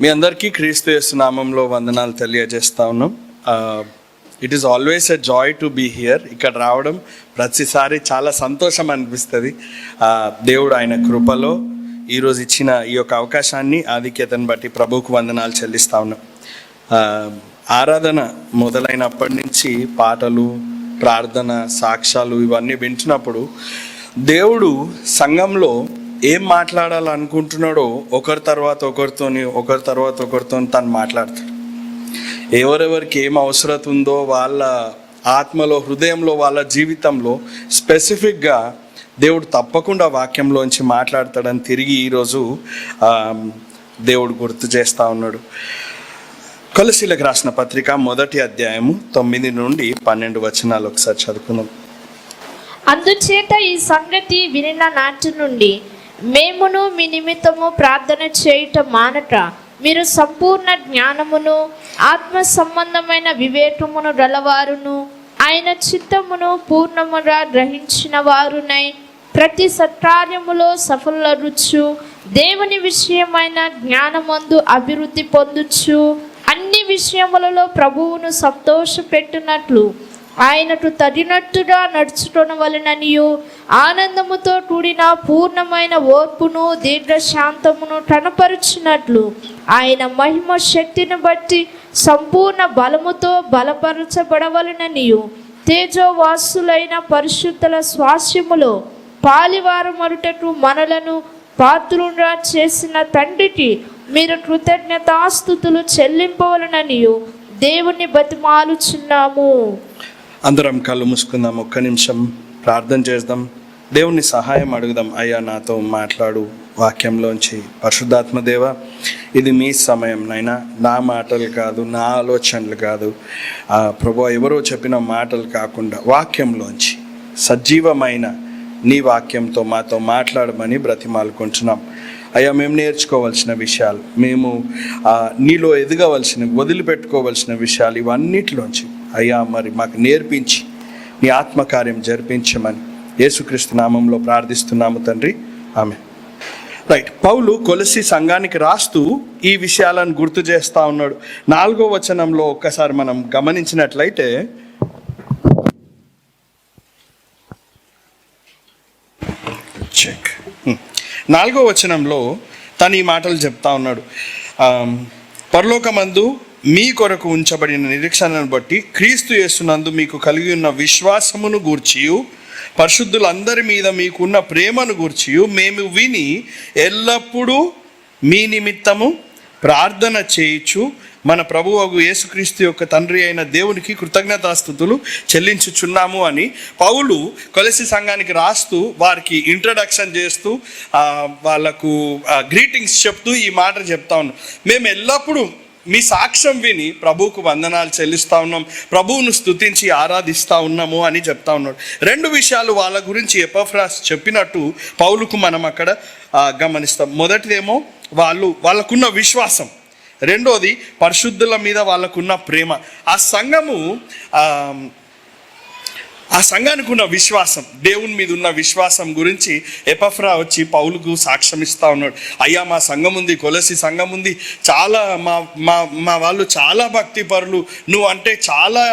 మీ అందరికీ క్రీస్తు యేసు నామంలో వందనాలు తెలియజేస్తా ఉన్నాం. It is always a joy to be here. ఇక్కడ రావడం ప్రతిసారి చాలా సంతోషం అనిపిస్తుంది. దేవుడు ఆయన కృపలో ఈరోజు ఇచ్చిన ఈ యొక్క అవకాశాన్ని, ఆధిక్యతను బట్టి ప్రభువుకు వందనాలు చెల్లిస్తా ఉన్నాం. ఆరాధన మొదలైనప్పటి నుంచి పాటలు, ప్రార్థన, సాక్ష్యాలు ఇవన్నీ వింటున్నప్పుడు దేవుడు సంఘంలో ఏం మాట్లాడాలనుకుంటున్నాడో ఒకరి తర్వాత ఒకరితో తను మాట్లాడతాడు. ఎవరెవరికి ఏం అవసరం ఉందో వాళ్ళ ఆత్మలో, హృదయంలో, వాళ్ళ జీవితంలో స్పెసిఫిక్గా దేవుడు తప్పకుండా వాక్యంలోంచి మాట్లాడతాడని తిరిగి ఈరోజు దేవుడు గుర్తు చేస్తూ ఉన్నాడు. కొలసీలకు రాసిన పత్రిక 1వ అధ్యాయము 9 నుండి 12 వచనాలు ఒకసారి చదువుకుందాం. అందుచేత ఈ సంగతి వినిన నాటి నుండి మేమును మీ నిమిత్తము ప్రార్థన చేయుట మానట, మీరు సంపూర్ణ జ్ఞానమును ఆత్మ సంబంధమైన వివేకమును గలవారును ఆయన చిత్తమును పూర్ణముగా గ్రహించిన వారునై ప్రతి సత్కార్యములో సఫలరుచు దేవుని విషయమైన జ్ఞానమందు అభివృద్ధి పొందుచు అన్ని విషయములలో ప్రభువును సంతోషపెట్టునట్లు ఆయనకు తగినట్టుగా నడుచుకొనవలెననియు ఆనందముతో కూడిన పూర్ణమైన ఓర్పును దీర్ఘశాంతమును కనపరుచినట్లు ఆయన మహిమ శక్తిని బట్టి సంపూర్ణ బలముతో బలపరచబడవలెననియు తేజోవాసులైన పరిశుద్ధుల స్వాస్యములో పాలివారమరుటకు మనలను పాత్రులుగా చేసిన తండ్రికి మీరు కృతజ్ఞతాస్తుతులు చెల్లింపవలెననియు దేవుని బతిమాలుచున్నాము. అందరం కళ్ళు మూసుకుందాం, ఒక్క నిమిషం ప్రార్థన చేద్దాం, దేవుని సహాయం అడుగుదాం. అయ్యా నాతో మాట్లాడు వాక్యంలోంచి. పరిశుద్ధాత్మ దేవ, ఇది మీ సమయం నైనా, నా మాటలు కాదు, నా ఆలోచనలు కాదు ప్రభు, ఎవరో చెప్పిన మాటలు కాకుండా వాక్యంలోంచి సజీవమైన నీ వాక్యంతో మాతో మాట్లాడమని బ్రతిమాలుకుంటున్నాం. అయ్యా, మేము నేర్చుకోవాల్సిన విషయాలు, మేము నీలో ఎదగవలసిన, వదిలిపెట్టుకోవలసిన విషయాలు ఇవన్నిటిలోంచి అయ్యా మరి మాకు నేర్పించి నీ ఆత్మకార్యం జరిపించమని యేసుక్రీస్తు నామంలో ప్రార్థిస్తున్నాము తండ్రి, ఆమె. రైట్. పౌలు కొలసి సంఘానికి రాస్తూ ఈ విషయాలను గుర్తు చేస్తూ ఉన్నాడు. 4వ వచనంలో ఒక్కసారి మనం గమనించినట్లయితే, చెక్ 4వ వచనంలో తను ఈ మాటలు చెప్తా ఉన్నాడు. పరలోకమందు మీ కొరకు ఉంచబడిన నిరీక్షణను బట్టి క్రీస్తు యేసునందు మీకు కలిగి ఉన్న విశ్వాసమును గూర్చియు పరిశుద్ధులందరి మీద మీకున్న ప్రేమను గూర్చియు మేము విని ఎల్లప్పుడూ మీ నిమిత్తము ప్రార్థన చేయుచు మన ప్రభువగు యేసుక్రీస్తు యొక్క తండ్రి అయిన దేవునికి కృతజ్ఞతాస్తుతులు చెల్లించుచున్నాము అని పౌలు కొలసి సంఘానికి రాస్తూ, వారికి ఇంట్రడక్షన్ చేస్తూ, వాళ్ళకు గ్రీటింగ్స్ చెప్తూ ఈ మాట చెప్తా ఉన్నాం. మేము ఎల్లప్పుడూ మీ సాక్ష్యం విని ప్రభువుకు వందనాలు చెల్లిస్తూ ఉన్నాం, ప్రభువును స్తుతించి ఆరాధిస్తూ ఉన్నాము అని చెప్తా ఉన్నాడు. 2 విషయాలు వాళ్ళ గురించి ఎపఫ్రాస్ చెప్పినట్టు పౌలుకు మనం అక్కడ గమనిస్తాం. మొదటిదేమో వాళ్ళకున్న విశ్వాసం, రెండోది పరిశుద్ధుల మీద వాళ్ళకున్న ప్రేమ. ఆ సంఘానికి ఉన్న విశ్వాసం, దేవుని మీద ఉన్న విశ్వాసం గురించి ఎపఫ్రా వచ్చి పౌలుకు సాక్ష్యం ఇస్తూ ఉన్నాడు. అయ్యా, మా సంఘం ఉంది, కొలసి సంఘం ఉంది, చాలా మా వాళ్ళు చాలా భక్తి పరులు, నువ్వు అంటే చాలా,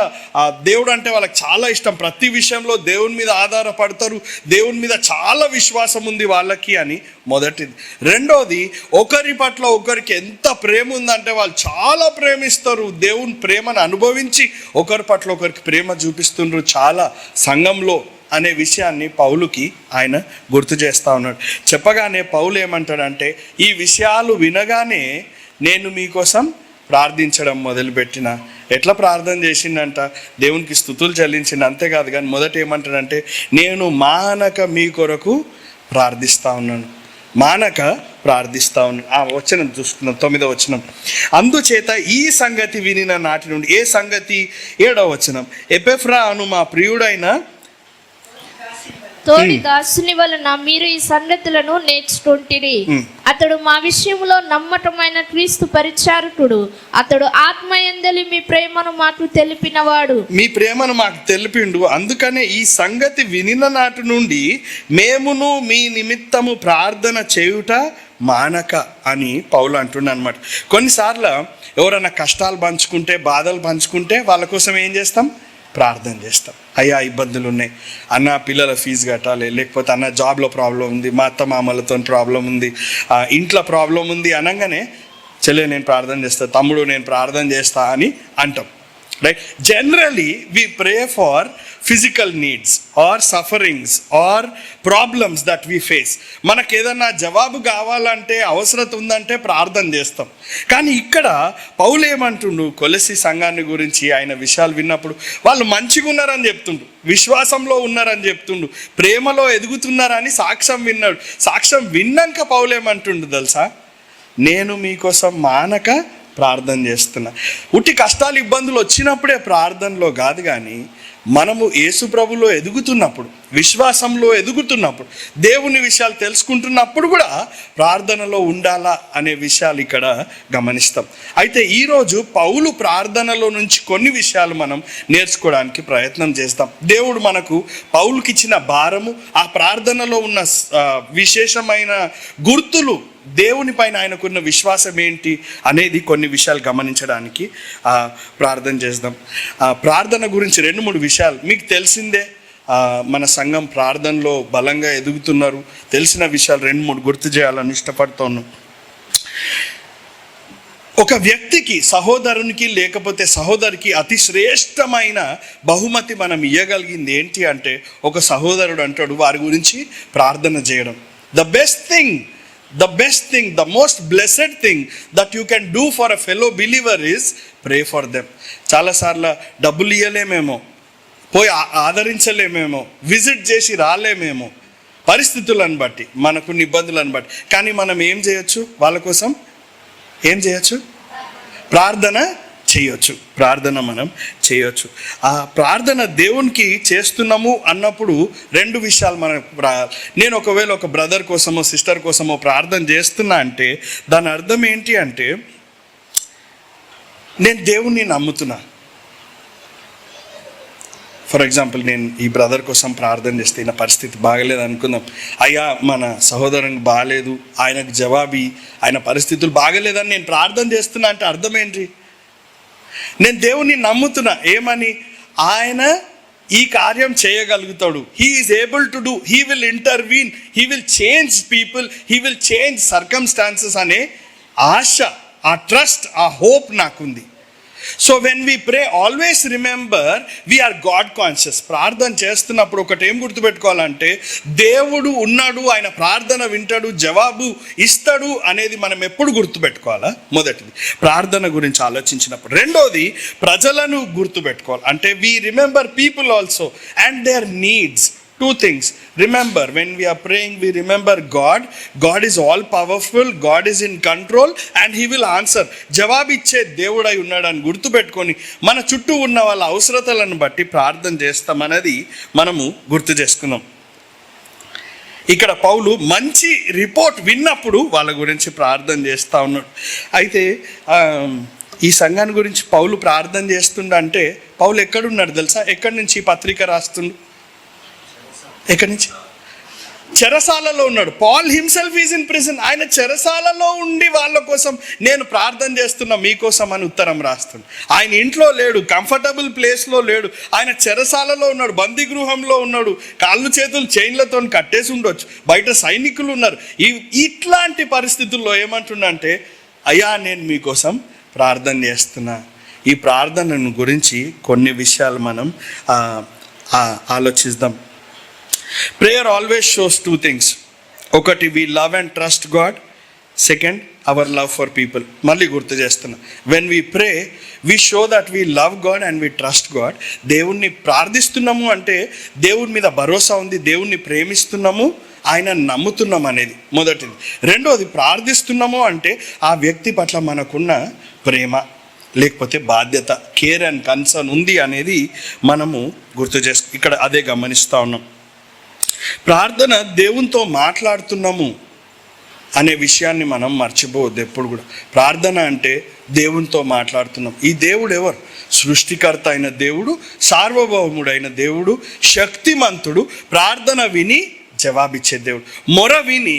దేవుడు అంటే వాళ్ళకి చాలా ఇష్టం, ప్రతి విషయంలో దేవుని మీద ఆధారపడతారు, దేవుని మీద చాలా విశ్వాసం ఉంది వాళ్ళకి అని మొదటిది. రెండోది, ఒకరి పట్ల ఒకరికి ఎంత ప్రేమ ఉందంటే వాళ్ళు చాలా ప్రేమిస్తారు, దేవుని ప్రేమను అనుభవించి ఒకరి పట్ల ఒకరికి ప్రేమ చూపిస్తుండ్రు చాలా సంఘంలో అనే విషయాన్ని పౌలుకి ఆయన గుర్తు చేస్తూ ఉన్నాడు. చెప్పగానే పౌలు ఏమంటాడంటే, ఈ విషయాలు వినగానే నేను మీకోసం ప్రార్థించడం మొదలుపెట్టిన. ఎట్లా ప్రార్థన చేసిండంట? దేవునికి స్తుతులు చెల్లించింది, అంతేకాదు కానీ మొదట ఏమంటాడంటే, నేను మానక మీ కొరకు ప్రార్థిస్తూ ఉన్నాను, మానక ప్రార్థిస్తా ఉన్నాను. ఆ వచనం చూసుకుందాం, 9వ వచనం. అందుచేత ఈ సంగతి వినిన నాటి నుండి, ఏ సంగతి? 7వ వచనం. ఎపెఫ్రా అను మా ప్రియుడైన తోడి దాసుని వలన మీరు ఈ సంగతులను నేర్చుకుంటిరి. అతడు మా విషయంలో నమ్మకమైన క్రీస్తు పరిచారకుడు. అతడు ఆత్మయందలి మీ ప్రేమను మాకు తెలిపినవాడు. మీ ప్రేమను మాకు తెలిపిండు. అందుకనే ఈ సంగతి వినిన నాటి నుండి మేమును మీ నిమిత్తము ప్రార్థన చేయుట మానక అని పౌలు అంటున్నాడు అనమాట. కొన్నిసార్లు ఎవరైనా కష్టాలు పంచుకుంటే, బాధలు పంచుకుంటే వాళ్ళ కోసం ఏం చేస్తాం? ప్రార్థన చేస్తాం. అయ్యా ఇబ్బందులు ఉన్నాయి అన్న, పిల్లల ఫీజు కట్టాలి, లేకపోతే అన్న జాబ్లో ప్రాబ్లం ఉంది, మా అత్త మామలతో ప్రాబ్లం ఉంది, ఇంట్లో ప్రాబ్లం ఉంది అనగానే చెల్లె నేను ప్రార్థన చేస్తా, తమ్ముడు నేను ప్రార్థన చేస్తా అని అంటాం. Right? Generally we pray for physical needs or sufferings or problems that we face. మనకు ఏదన్నా జవాబు కావాలంటే, అవసరత ఉందంటే ప్రార్థన చేస్తాం. కానీ ఇక్కడ పౌలు ఏమంటుండు, కొలసి సంఘాన్ని గురించి ఆయన విషయాలు విన్నప్పుడు వాళ్ళు మంచిగా ఉన్నారని చెప్తుండు, విశ్వాసంలో ఉన్నారని చెప్తుండు, ప్రేమలో ఎదుగుతున్నారని సాక్ష్యం విన్నాడు. సాక్ష్యం విన్నాక పౌలు ఏమంటుండు తెలుసా? నేను మీకోసం మానక ప్రార్థన చేస్తున్నా. ఉట్టి కష్టాలు ఇబ్బందులు వచ్చినప్పుడే ప్రార్థనలో కాదు, కానీ మనము యేసు ప్రభులో ఎదుగుతున్నప్పుడు, విశ్వాసంలో ఎదుగుతున్నప్పుడు, దేవుని విషయాలు తెలుసుకుంటున్నప్పుడు కూడా ప్రార్థనలో ఉండాలా అనే విషయాలు ఇక్కడ గమనిస్తాం. అయితే ఈరోజు పౌలు ప్రార్థనలో నుంచి కొన్ని విషయాలు మనం నేర్చుకోవడానికి ప్రయత్నం చేస్తాం. దేవుడు మనకు పౌలుకి ఇచ్చిన భారము, ఆ ప్రార్థనలో ఉన్న విశేషమైన గుర్తులు, దేవుని పైన ఆయనకున్న విశ్వాసం ఏంటి అనేది కొన్ని విషయాలు గమనించడానికి ప్రార్థన చేద్దాం. ప్రార్థన గురించి 2-3 విషయాలు మీకు తెలిసిందే. మన సంఘం ప్రార్థనలో బలంగా ఎదుగుతున్నారు. తెలిసిన విషయాలు 2-3 గుర్తు చేయాలని ఇష్టపడుతున్నాను. ఒక వ్యక్తికి, సహోదరునికి లేకపోతే సహోదరికి అతి శ్రేష్టమైన బహుమతి మనం ఇవ్వగలిగింది ఏంటి అంటే, ఒక సహోదరుడు అంటాడు వారి గురించి ప్రార్థన చేయడం. The best thing, the most blessed thing that you can do for a fellow believer is pray for them. చాలాసార్లు డబ్బులు ఇవ్వలేమేమో, పోయి ఆదరించలేమేమో, విజిట్ చేసి రాలేమేమో, పరిస్థితులను బట్టి, మనకున్న ఇబ్బందులను బట్టి. కానీ మనం ఏం చేయొచ్చు? వాళ్ళ కోసం ఏం చేయొచ్చు? ప్రార్థన చేయొచ్చు. ప్రార్థన మనం చేయొచ్చు. ఆ ప్రార్థన దేవునికి చేస్తున్నాము అన్నప్పుడు 2 విషయాలు నేను ఒకవేళ ఒక బ్రదర్ కోసమో సిస్టర్ కోసమో ప్రార్థన చేస్తున్నా అంటే దాని అర్థం ఏంటి అంటే, నేను దేవుణ్ణి నమ్ముతున్నా. ఫర్ ఎగ్జాంపుల్, నేను ఈ బ్రదర్ కోసం ప్రార్థన చేస్తే ఈయన పరిస్థితి బాగలేదు అనుకుందాం. అయ్యా మన సహోదరునికి బాగాలేదు, ఆయనకు జవాబి, ఆయన పరిస్థితులు బాగలేదని నేను ప్రార్థన చేస్తున్నా అంటే అర్థం ఏంటి? నేను దేవుణ్ణి నమ్ముతున్నా. ఏమని? ఆయన ఈ కార్యం చేయగలుగుతాడు. He is able to do, he will intervene, he will change people, he will change circumstances అనే ఆశ, ఆ ట్రస్ట్, ఆ హోప్ నాకుంది. So when we pray, always remember we are God conscious. ప్రార్థన చేస్తున్నప్పుడు ఒకటి ఏం గుర్తుపెట్టుకోవాలంటే, దేవుడు ఉన్నాడు, ఆయన ప్రార్థన వింటాడు, జవాబు ఇస్తాడు అనేది మనం ఎప్పుడు గుర్తుపెట్టుకోవాలా? మొదటిది ప్రార్థన గురించి ఆలోచించినప్పుడు. రెండోది ప్రజలను గుర్తుపెట్టుకోవాలి. అంటే we remember people also and their needs. 2 things. Remember, when we are praying, we remember God. God is all powerful, God is in control and he will answer. జవాబిచ్చే దేవుడై ఉన్నాడని గుర్తుపెట్టుకొని మన చుట్టూ ఉన్న వాళ్ళ అవసరతలను బట్టి ప్రార్థన చేస్తామన్నది మనము గుర్తు చేసుకుందాం. ఇక్కడ పౌలు మంచి రిపోర్ట్ విన్నప్పుడు వాళ్ళ గురించి ప్రార్థన చేస్తూ ఉన్నాడు. అయితే ఈ సంఘాన్ని గురించి పౌలు ప్రార్థన చేస్తుండంటే, పౌలు ఎక్కడున్నాడు తెలుసా? ఎక్కడి నుంచి ఈ పత్రిక రాస్తుండు? ఎక్కడి నుంచి? చెరసాలలో ఉన్నాడు. Paul himself is in prison. ఆయన చెరసాలలో ఉండి వాళ్ళ కోసం నేను ప్రార్థన చేస్తున్నా మీకోసం అని ఉత్తరం రాస్తున్నాడు. ఆయన ఇంట్లో లేడు, కంఫర్టబుల్ ప్లేస్లో లేడు, ఆయన చెరసాలలో ఉన్నాడు, బందీ గృహంలో ఉన్నాడు, కాళ్ళు చేతులు చైన్లతో కట్టేసి ఉండొచ్చు, బయట సైనికులు ఉన్నారు. ఇట్లాంటి పరిస్థితుల్లో ఏమంటుండంటే, అయ్యా నేను మీకోసం ప్రార్థన చేస్తున్నా. ఈ ప్రార్థనను గురించి కొన్ని విషయాలు మనం ఆలోచిద్దాం. Prayer always shows 2 things. ఒకటి, we love and trust God. Second, our love for people. మళ్ళీ గుర్తు చేస్తున్నా. When we pray, we show that we love God and we trust God. దేవుణ్ణి ప్రార్థిస్తున్నాము అంటే దేవుని మీద భరోసా ఉంది, దేవుణ్ణి ప్రేమిస్తున్నాము, ఆయన నమ్ముతున్నాం అనేది మొదటిది. రెండోది, ప్రార్థిస్తున్నాము అంటే ఆ వ్యక్తి పట్ల మనకున్న ప్రేమ లేకపోతే బాధ్యత, కేర్ అండ్ కన్సర్న్ ఉంది అనేది మనము గుర్తు ఇక్కడ అదే గమనిస్తూ ఉన్నాం. ప్రార్థన దేవునితో మాట్లాడుతున్నాము అనే విషయాన్ని మనం మర్చిపోవద్దు ఎప్పుడు కూడా. ప్రార్థన అంటే దేవునితో మాట్లాడుతున్నాం. ఈ దేవుడు ఎవరు? సృష్టికర్త అయిన దేవుడు, సార్వభౌముడైన దేవుడు, శక్తిమంతుడు, ప్రార్థన విని జవాబిచ్చే దేవుడు, మొర విని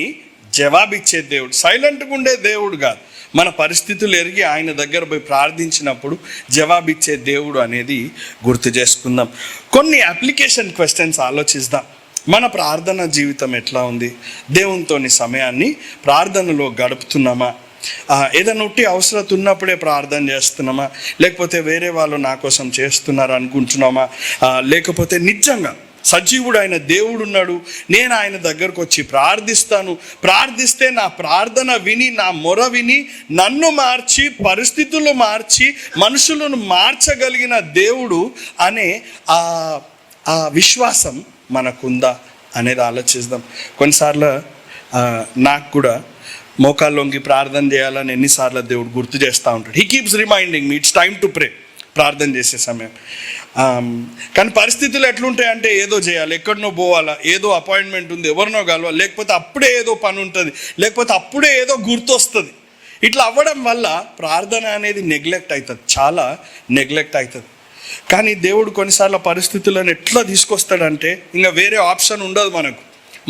జవాబిచ్చే దేవుడు, సైలెంట్గా ఉండే దేవుడు కాదు. మన పరిస్థితులు ఎరిగి ఆయన దగ్గర పోయి ప్రార్థించినప్పుడు జవాబిచ్చే దేవుడు అనేది గుర్తు చేసుకుందాం. కొన్ని అప్లికేషన్ క్వశ్చన్స్ ఆలోచిద్దాం. మన ప్రార్థన జీవితం ఎట్లా ఉంది? దేవునితోని సమయాన్ని ప్రార్థనలో గడుపుతున్నామా? ఏదైనా ఉట్టి అవసరం ఉన్నప్పుడే ప్రార్థన చేస్తున్నామా? లేకపోతే వేరే వాళ్ళు నా కోసం చేస్తున్నారు అనుకుంటున్నామా? లేకపోతే నిజంగా సజీవుడు ఆయన దేవుడు ఉన్నాడు, నేను ఆయన దగ్గరకు వచ్చి ప్రార్థిస్తే నా ప్రార్థన విని, నా మొర విని, నన్ను మార్చి, పరిస్థితులు మార్చి, మనుషులను మార్చగలిగిన దేవుడు అనే ఆ విశ్వాసం మనకుందా అనేది ఆలోచిద్దాం. కొన్నిసార్లు నాకు కూడా మోకాళ్ళొంగి ప్రార్థన చేయాలని ఎన్నిసార్లు దేవుడు గుర్తు చేస్తూ ఉంటాడు. He keeps reminding me it's time to pray, ప్రార్థన చేసే సమయం. కానీ పరిస్థితులు ఎట్లుంటాయంటే ఏదో చేయాలి, ఎక్కడనో పోవాలా, ఏదో అపాయింట్మెంట్ ఉంది, ఎవరినో కలవాలి, లేకపోతే అప్పుడే ఏదో పని ఉంటుంది, లేకపోతే అప్పుడే ఏదో గుర్తొస్తుంది. ఇట్లా అవ్వడం వల్ల ప్రార్థన అనేది నెగ్లెక్ట్ అవుతుంది, చాలా నెగ్లెక్ట్ అవుతుంది. కానీ దేవుడు కొన్నిసార్లు పరిస్థితులను ఎట్లా తీసుకొస్తాడంటే ఇంకా వేరే ఆప్షన్ ఉండదు, మనకు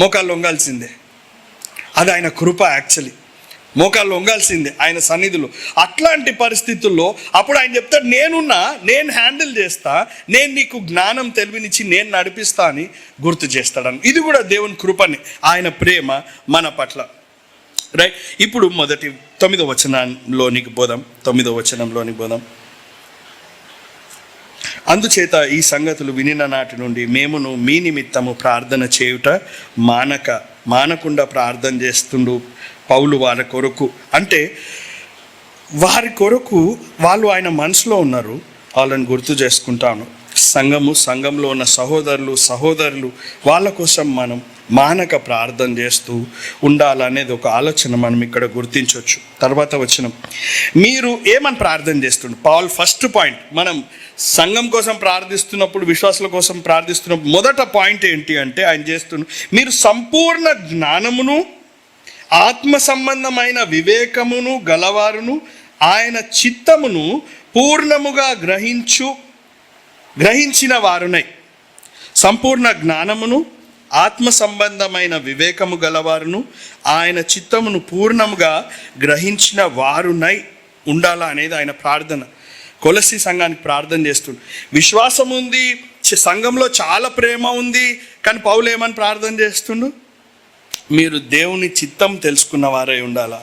మోకాళ్ళు వంగాల్సిందే. అది ఆయన కృప. యాక్చువల్లీ మోకాళ్ళు వంగాల్సిందే ఆయన సన్నిధిలో. అట్లాంటి పరిస్థితుల్లో అప్పుడు ఆయన చెప్తాడు, నేను హ్యాండిల్ చేస్తా, నేను నీకు జ్ఞానం తెలివినిచ్చి నేను నడిపిస్తా అని గుర్తు చేస్తాడని. ఇది కూడా దేవుని కృపని, ఆయన ప్రేమ మన పట్ల. రైట్, ఇప్పుడు మొదటి 9వ వచనంలోనికి పోదాం. అందుచేత ఈ సంగతులు వినిన నాటి నుండి మేమును మీ నిమిత్తము ప్రార్థన చేయుట మానకుండా ప్రార్థన చేస్తుండు పౌలు వారి కొరకు. అంటే వారి కొరకు వాళ్ళు ఆయన మనసులో ఉన్నారు, వాళ్ళని గుర్తు చేసుకుంటాను. సంఘంలో ఉన్న సహోదరులు వాళ్ళ కోసం మనం మానక ప్రార్థన చేస్తూ ఉండాలనేది ఒక ఆలోచన మనం ఇక్కడ గుర్తించవచ్చు. తర్వాత వచనం, మీరు ఏమని ప్రార్థన చేస్తుండ్రు? పౌల్ ఫస్ట్ పాయింట్, మనం సంఘం కోసం ప్రార్థిస్తున్నప్పుడు, విశ్వాసుల కోసం ప్రార్థిస్తున్నప్పుడు మొదట పాయింట్ ఏంటి అంటే ఆయన చేస్తున్న, మీరు సంపూర్ణ జ్ఞానమును ఆత్మ సంబంధమైన వివేకమును గలవారును ఆయన చిత్తమును పూర్ణముగా గ్రహించిన వారునై. సంపూర్ణ జ్ఞానమును ఆత్మ సంబంధమైన వివేకము గలవారును ఆయన చిత్తమును పూర్ణముగా గ్రహించిన వారునై ఉండాలా అనేది ఆయన ప్రార్థన. కొలస్సీ సంఘానికి ప్రార్థన చేస్తుండు. విశ్వాసం ఉంది, సంఘంలో చాలా ప్రేమ ఉంది, కానీ పౌలు ఏమని ప్రార్థన చేస్తుండు? మీరు దేవుని చిత్తం తెలుసుకున్న వారై ఉండాలా,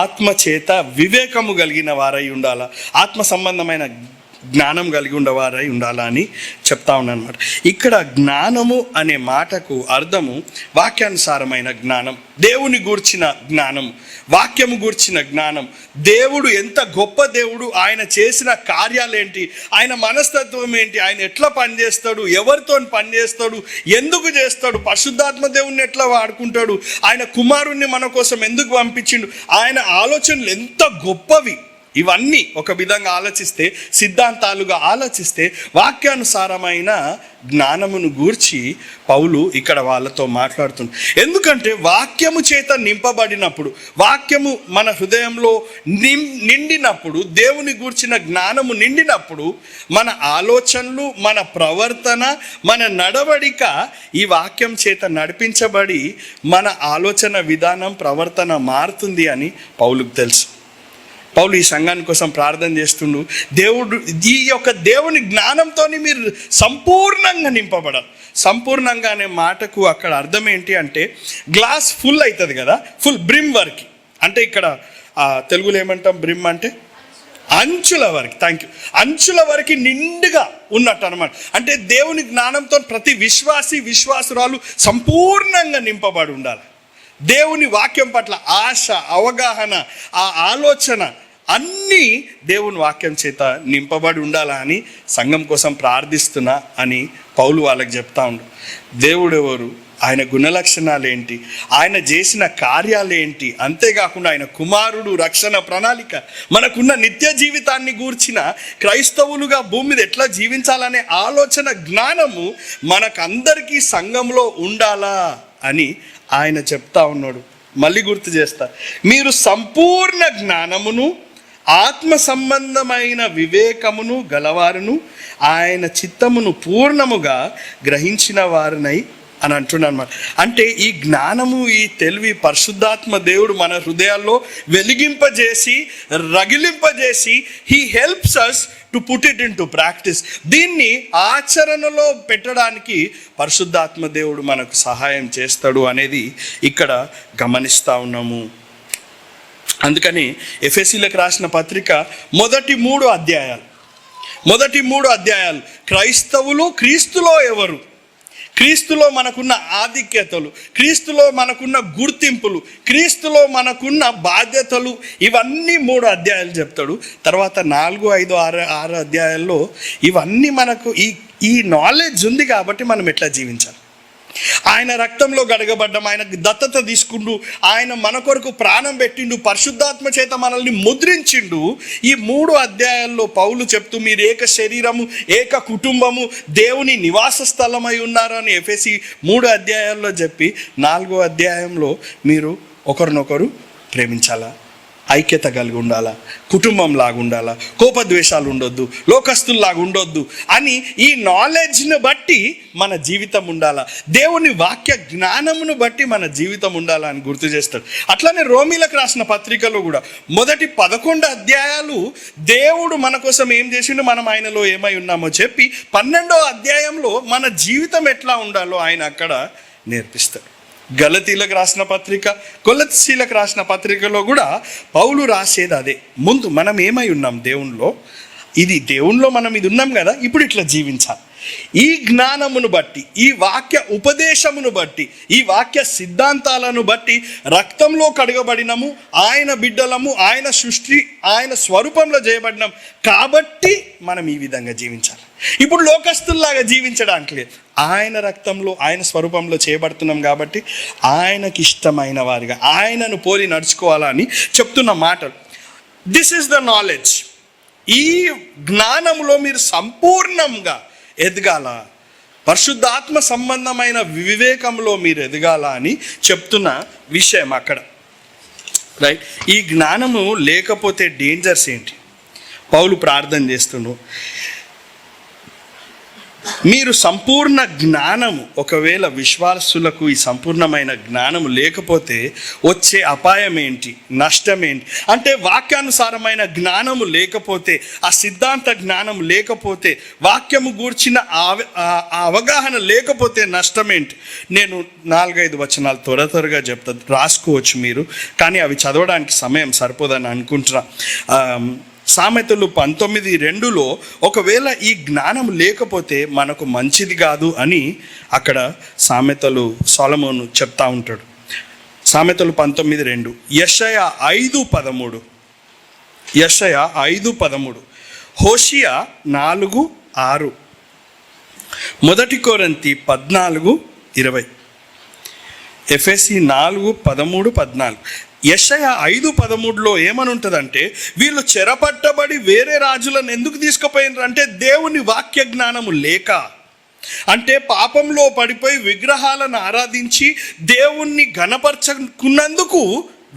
ఆత్మ చేత వివేకము కలిగిన వారై ఉండాలా, ఆత్మ సంబంధమైన జ్ఞానం కలిగి ఉండవారై ఉండాలా అని చెప్తా ఉన్నాను అన్నమాట. ఇక్కడ జ్ఞానము అనే మాటకు అర్థము వాక్యానుసారమైన జ్ఞానం, దేవుని గూర్చిన జ్ఞానం, వాక్యము గూర్చిన జ్ఞానం. దేవుడు ఎంత గొప్ప దేవుడు, ఆయన చేసిన కార్యాలేంటి, ఆయన మనస్తత్వం ఏంటి, ఆయన ఎట్లా పనిచేస్తాడు, ఎవరితో పనిచేస్తాడు, ఎందుకు చేస్తాడు, పరిశుద్ధాత్మ దేవుణ్ణి ఎట్లా వాడుకుంటాడు, ఆయన కుమారుణ్ణి మన కోసం ఎందుకు పంపించిండు, ఆయన ఆలోచనలు ఎంత గొప్పవి. ఇవన్నీ ఒక విధంగా ఆలోచిస్తే, సిద్ధాంతాలుగా ఆలోచిస్తే, వాక్యానుసారమైన జ్ఞానమును గూర్చి పౌలు ఇక్కడ వాళ్ళతో మాట్లాడుతుంది. ఎందుకంటే వాక్యము చేత నింపబడినప్పుడు, వాక్యము మన హృదయంలో నిండినప్పుడు, దేవుని గూర్చిన జ్ఞానము నిండినప్పుడు మన ఆలోచనలు, మన ప్రవర్తన, మన నడవడిక ఈ వాక్యం చేత నడిపించబడి మన ఆలోచన విధానం, ప్రవర్తన మారుతుంది అని పౌలుకు తెలుసు. పౌలు ఈ సంఘాని కోసం ప్రార్థన చేస్తుండు. ఈ యొక్క దేవుని జ్ఞానంతో మీరు సంపూర్ణంగా నింపబడాలి. సంపూర్ణంగా అనే మాటకు అక్కడ అర్థం ఏంటి అంటే, గ్లాస్ ఫుల్ అవుతుంది కదా, ఫుల్ బ్రిమ్ వరకు. అంటే ఇక్కడ తెలుగులో ఏమంటాం, బ్రిమ్ అంటే అంచుల వరకు. Thank you. అంచుల వరకు నిండుగా ఉన్నట్టు అనమాట. అంటే దేవుని జ్ఞానంతో ప్రతి విశ్వాసురాలు సంపూర్ణంగా నింపబడి ఉండాలి. దేవుని వాక్యం పట్ల ఆశ, అవగాహన, ఆ ఆలోచన అన్నీ దేవుని వాక్యం చేత నింపబడి ఉండాలా అని సంఘం కోసం ప్రార్థిస్తున్నా అని పౌలు వాళ్ళకి చెప్తా ఉండు. దేవుడు ఎవరు, ఆయన గుణలక్షణాలు ఏంటి, ఆయన చేసిన కార్యాలు ఏంటి, అంతేకాకుండా ఆయన కుమారుడు, రక్షణ ప్రణాళిక, మనకున్న నిత్య జీవితాన్ని గూర్చిన క్రైస్తవులుగా భూమి మీద ఎట్లా జీవించాలనే ఆలోచన, జ్ఞానము మనకందరికీ సంఘంలో ఉండాలా అని ఆయన చెప్తా ఉన్నాడు. మళ్ళీ గుర్తు చేస్తా, మీరు సంపూర్ణ జ్ఞానమును ఆత్మ సంబంధమైన వివేకమును గలవారును ఆయన చిత్తమును పూర్ణముగా గ్రహించిన వారినై అని అంటున్నాను అనమాట. అంటే ఈ జ్ఞానము, ఈ తెలివి పరిశుద్ధాత్మ దేవుడు మన హృదయాల్లో వెలిగింపజేసి, రగిలింపజేసి, he helps us to put it into practice. దీన్ని ఆచరణలో పెట్టడానికి పరిశుద్ధాత్మ దేవుడు మనకు సహాయం చేస్తాడు అనేది ఇక్కడ గమనిస్తూ ఉన్నాము. అందుకని ఎఫెసీలకు రాసిన పత్రిక మొదటి మూడు అధ్యాయాలు క్రైస్తవులు క్రీస్తులో ఎవరు, క్రీస్తులో మనకున్న ఆధిక్యతలు, క్రీస్తులో మనకున్న గుర్తింపులు, క్రీస్తులో మనకున్న బాధ్యతలు, ఇవన్నీ 3 అధ్యాయాలు చెప్తాడు. తర్వాత 4, 5, 6 అధ్యాయాల్లో ఇవన్నీ మనకు ఈ నాలెడ్జ్ ఉంది కాబట్టి మనం ఎట్లా జీవించాలి. ఆయన రక్తంలో గడగబడ్డం, ఆయన దత్తత తీసుకుండు, ఆయన మన కొరకు ప్రాణం పెట్టిండు, పరిశుద్ధాత్మ చేత మనల్ని ముద్రించిండు. ఈ 3 అధ్యాయాల్లో పౌలు చెప్తూ మీరు ఏక శరీరము, ఏక కుటుంబము, దేవుని నివాస స్థలమై ఉన్నారు అని ఎఫెసీ 3 అధ్యాయాల్లో చెప్పి 4వ అధ్యాయంలో మీరు ఒకరినొకరు ప్రేమించాలా, ఐక్యత కలిగి ఉండాలా, కుటుంబం లాగా ఉండాలా, కోపద్వేషాలు ఉండొద్దు, లోకస్తుల్లాగా ఉండొద్దు అని ఈ నాలెడ్జ్ని బట్టి మన జీవితం ఉండాలా, దేవుని వాక్య జ్ఞానమును బట్టి మన జీవితం ఉండాలా అని గుర్తు చేస్తాడు. అట్లానే రోమీలకు రాసిన పత్రికలో కూడా మొదటి 11 అధ్యాయాలు దేవుడు మన కోసం ఏం చేసిండు, మనం ఆయనలో ఏమై ఉన్నామో చెప్పి 12వ అధ్యాయంలో మన జీవితం ఎట్లా ఉండాలో ఆయన అక్కడ నేర్పిస్తాడు. గలతీలకు రాసిన పత్రిక, కొలస్సీలకు రాసిన పత్రికలో కూడా పౌలు రాసేది అదే. ముందు మనం ఏమై ఉన్నాం దేవునిలో, దేవునిలో మనం ఇది ఉన్నాం కదా, ఇప్పుడు ఇట్లా జీవించాలి. ఈ జ్ఞానమును బట్టి, ఈ వాక్య ఉపదేశమును బట్టి, ఈ వాక్య సిద్ధాంతాలను బట్టి రక్తంలో కడగబడినము, ఆయన బిడ్డలము, ఆయన సృష్టి, ఆయన స్వరూపంలో చేయబడినాం కాబట్టి మనం ఈ విధంగా జీవించాలి. ఇప్పుడు లోకస్తుల్లాగా జీవించడానికి లేదు. ఆయన రక్తంలో, ఆయన స్వరూపంలో చేయబడుతున్నాం కాబట్టి ఆయనకి ఇష్టమైన వారిగా, ఆయనను పోలి నడుచుకోవాలని చెప్తున్న మాటలు. This is the knowledge. ఈ జ్ఞానంలో మీరు సంపూర్ణంగా ఎదగాల, పరిశుద్ధాత్మ సంబంధమైన వివేకంలో మీరు ఎదగాల అని చెప్తున్న విషయం అక్కడ, రైట్? ఈ జ్ఞానము లేకపోతే డేంజర్స్ ఏంటి? పౌలు ప్రార్థన చేస్తున్నాడు, మీరు సంపూర్ణ జ్ఞానము, ఒకవేళ విశ్వాసులకు ఈ సంపూర్ణమైన జ్ఞానము లేకపోతే వచ్చే అపాయం ఏంటి, నష్టం ఏంటి అంటే, వాక్యానుసారమైన జ్ఞానము లేకపోతే, ఆ సిద్ధాంత జ్ఞానం లేకపోతే, వాక్యము గూర్చిన అవగాహన లేకపోతే నష్టం ఏంటి? నేను 4-5 వచనాలు త్వరగా చెప్తాను, రాసుకోవచ్చు మీరు, కానీ అవి చదవడానికి సమయం సరిపోదని అనుకుంటున్నా. సామెతలు 19:2లో ఒకవేళ ఈ జ్ఞానం లేకపోతే మనకు మంచిది కాదు అని అక్కడ సామెతలు సొలొమోను చెప్తా ఉంటాడు. సామెతలు 19:2, యెషయా 5:13, హోషియా 4:6, 1 కొరింథీ 14:20, ఎఫెసీ 4:13-14. యెషయా 5:13లో ఏమని ఉంటుందంటే, వీళ్ళు చెరపట్టబడి వేరే రాజులను ఎందుకు తీసుకుపోయినారు అంటే దేవుని వాక్య జ్ఞానము లేక, అంటే పాపంలో పడిపోయి విగ్రహాలను ఆరాధించి దేవుణ్ణి ఘనపరచుకున్నందుకు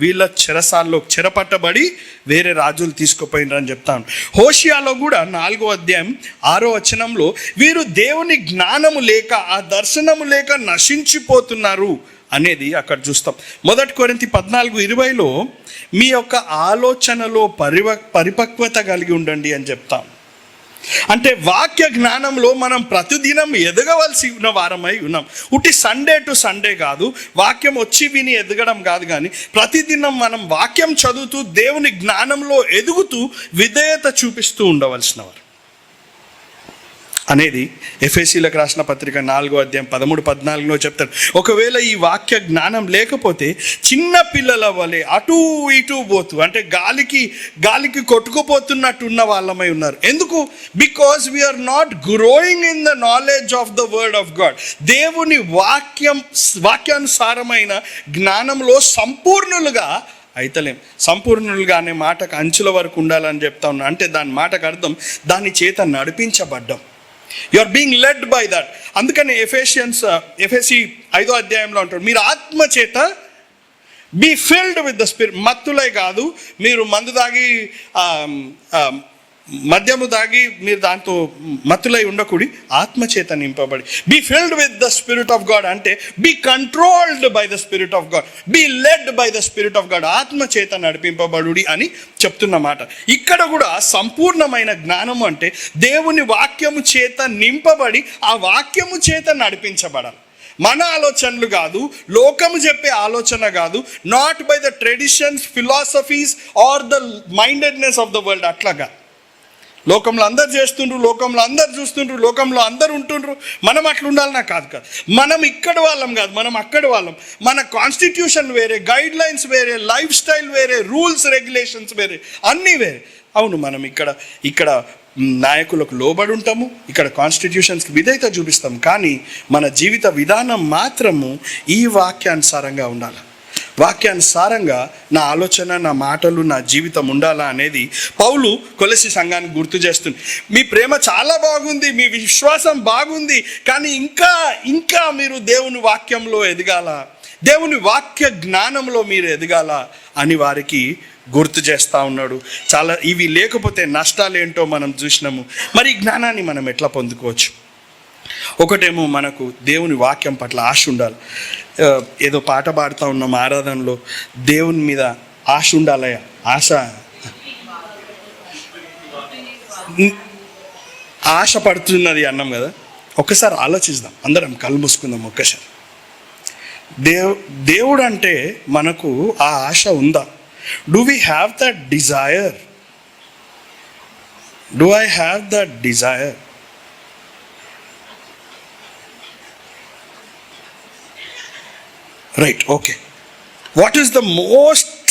వీళ్ళ చెరపట్టబడి వేరే రాజులు తీసుకుపోయినారని చెప్తాను. హోషియాలో కూడా 4వ అధ్యాయం 6వ వచనంలో వీరు దేవుని జ్ఞానము లేక, ఆ దర్శనము లేక నశించిపోతున్నారు అనేది అక్కడ చూస్తాం. 1 కొరింథీ 14:20లో మీ యొక్క ఆలోచనలో పరిపక్వత కలిగి ఉండండి అని చెప్తాం. అంటే వాక్య జ్ఞానంలో మనం ప్రతిదినం ఎదగవలసి ఉన్న వారమై ఉన్నాం. ఉట్టి సండే టు సండే కాదు, వాక్యం వచ్చి విని ఎదగడం కాదు, కానీ ప్రతిదినం మనం వాక్యం చదువుతూ దేవుని జ్ఞానంలో ఎదుగుతూ విధేయత చూపిస్తూ ఉండవలసిన వారు అనేది ఎఫెసీలకు రాసిన పత్రిక 4వ అధ్యాయం 13-14లో చెప్తారు. ఒకవేళ ఈ వాక్య జ్ఞానం లేకపోతే చిన్న పిల్లల వలె అటు ఇటు పోతూ, అంటే గాలికి కొట్టుకుపోతున్నట్టు ఉన్న వాళ్ళమై ఉన్నారు. ఎందుకు? Because we are not growing in the knowledge of the word of God. దేవుని వాక్యానుసారమైన జ్ఞానంలో సంపూర్ణులుగా అయితలేం. సంపూర్ణులుగా అనే మాటకు అంచుల వరకు ఉండాలని చెప్తా ఉన్నా. అంటే దాని మాటకు అర్థం దాని చేత నడిపించబడ్డం. You are being led by that. అందుకని ఎఫెసీ 5వ అధ్యాయంలో అంటాడు, మీరు ఆత్మ చేత be filled with the spirit. మత్తులై కాదు, మీరు మందు తాగి మద్యము దాగి మీరు దాంతో మత్తులై ఉండకూడి, ఆత్మచేత నింపబడి. Be filled with the spirit of God అంటే be controlled by the spirit of God, be led by the spirit of God. ఆత్మచేత నడిపింపబడుడి అని చెప్తున్నమాట. ఇక్కడ కూడా సంపూర్ణమైన జ్ఞానము అంటే దేవుని వాక్యము చేత నింపబడి ఆ వాక్యము చేత నడిపించబడాలి. మన ఆలోచనలు కాదు, లోకము చెప్పే ఆలోచన కాదు, not by the traditions, philosophies or the mindedness of the world. అట్లాగా లోకంలో అందరు చేస్తుండ్రు, లోకంలో అందరు చూస్తుండ్రు, లోకంలో అందరు ఉంటుండ్రు, మనం అట్లా ఉండాలన్నా కాదు. మనం ఇక్కడ వాళ్ళం కాదు, మనం అక్కడ వాళ్ళం. మన కాన్స్టిట్యూషన్ వేరే, గైడ్ లైన్స్ వేరే, లైఫ్ స్టైల్ వేరే, రూల్స్ రెగ్యులేషన్స్ వేరే, అన్నీ వేరే. అవును, మనం ఇక్కడ నాయకులకు లోబడి ఉంటాము, ఇక్కడ కాన్స్టిట్యూషన్స్కి విధేయత చూపిస్తాం, కానీ మన జీవిత విధానం మాత్రము ఈ వాక్యానుసారంగా ఉండాలి. వాక్యానుసారంగా నా ఆలోచన, నా మాటలు, నా జీవితం ఉండాలా అనేది పౌలు కొలసి సంఘానికి గుర్తు చేస్తుంది. మీ ప్రేమ చాలా బాగుంది, మీ విశ్వాసం బాగుంది, కానీ ఇంకా మీరు దేవుని వాక్యంలో ఎదగాల, దేవుని వాక్య జ్ఞానంలో మీరు ఎదగాల అని వారికి గుర్తు చేస్తూ ఉన్నాడు. చాలా ఇవి లేకపోతే నష్టాలు ఏంటో మనం చూసినాము. మరి ఈ జ్ఞానాన్ని మనం ఎట్లా పొందుకోవచ్చు? ఒకటేమో మనకు దేవుని వాక్యం పట్ల ఆశ ఉండాలి. ఏదో పాట పాడుతూ ఉన్నాం ఆరాధనలో, దేవుని మీద ఆశ ఉండాలయ్య. ఆశ పడుతున్నది అన్నాం కదా. ఒక్కసారి ఆలోచిద్దాం, అందరం కళ్ళు మూసుకుందాం ఒక్కసారి. దేవుడు అంటే మనకు ఆ ఆశ ఉందా? Do we have that desire? Do I have that desire? Right, okay. What is the most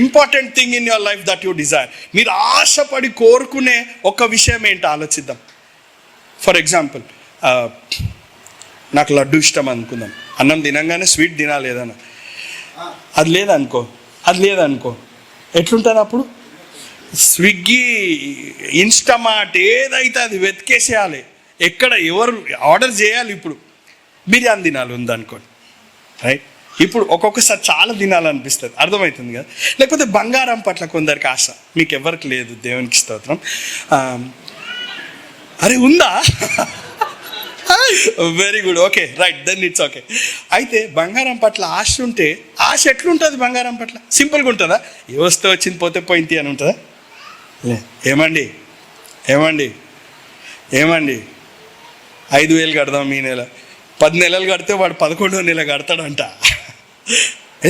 important thing in your life that you desire? మీరు ఆశపడి కోరుకునే ఒక విషయం ఏంటో ఆలోచిద్దాం. ఫర్ ఎగ్జాంపుల్, నాకు లడ్డు ఇష్టం అనుకుందాం. అన్నం తినంగానే స్వీట్ తినాలేదన్నా, అది లేదనుకో ఎట్లుంటుంది అప్పుడు? స్విగ్గీ, ఇన్స్టామార్ట్ ఏదైతే అది వెతికేసేయాలి, ఎక్కడ ఎవరు ఆర్డర్ చేయాలి. ఇప్పుడు బిర్యానీ తినాలి ఉందనుకోండి, రైట్? ఇప్పుడు ఒక్కొక్కసారి చాలా తినాలనిపిస్తుంది, అర్థమవుతుంది కదా. లేకపోతే బంగారం పట్ల కొందరికి ఆశ, మీకు ఎవరికి లేదు, దేవునికి స్తోత్రం. అరే ఉందా? Very good, okay, right, then it's okay. అయితే బంగారం పట్ల ఆశ ఉంటే, ఆశ ఎట్లుంటుంది బంగారం పట్ల? సింపుల్గా ఉంటుందా? ఏ వస్తే వచ్చింది, పోతే పోయింది అని ఉంటుందా? ఏమండి 5,000 కడదాం ఈ నెల, 10 నెలలు కడితే వాడు 11వ నెల కడతాడంట.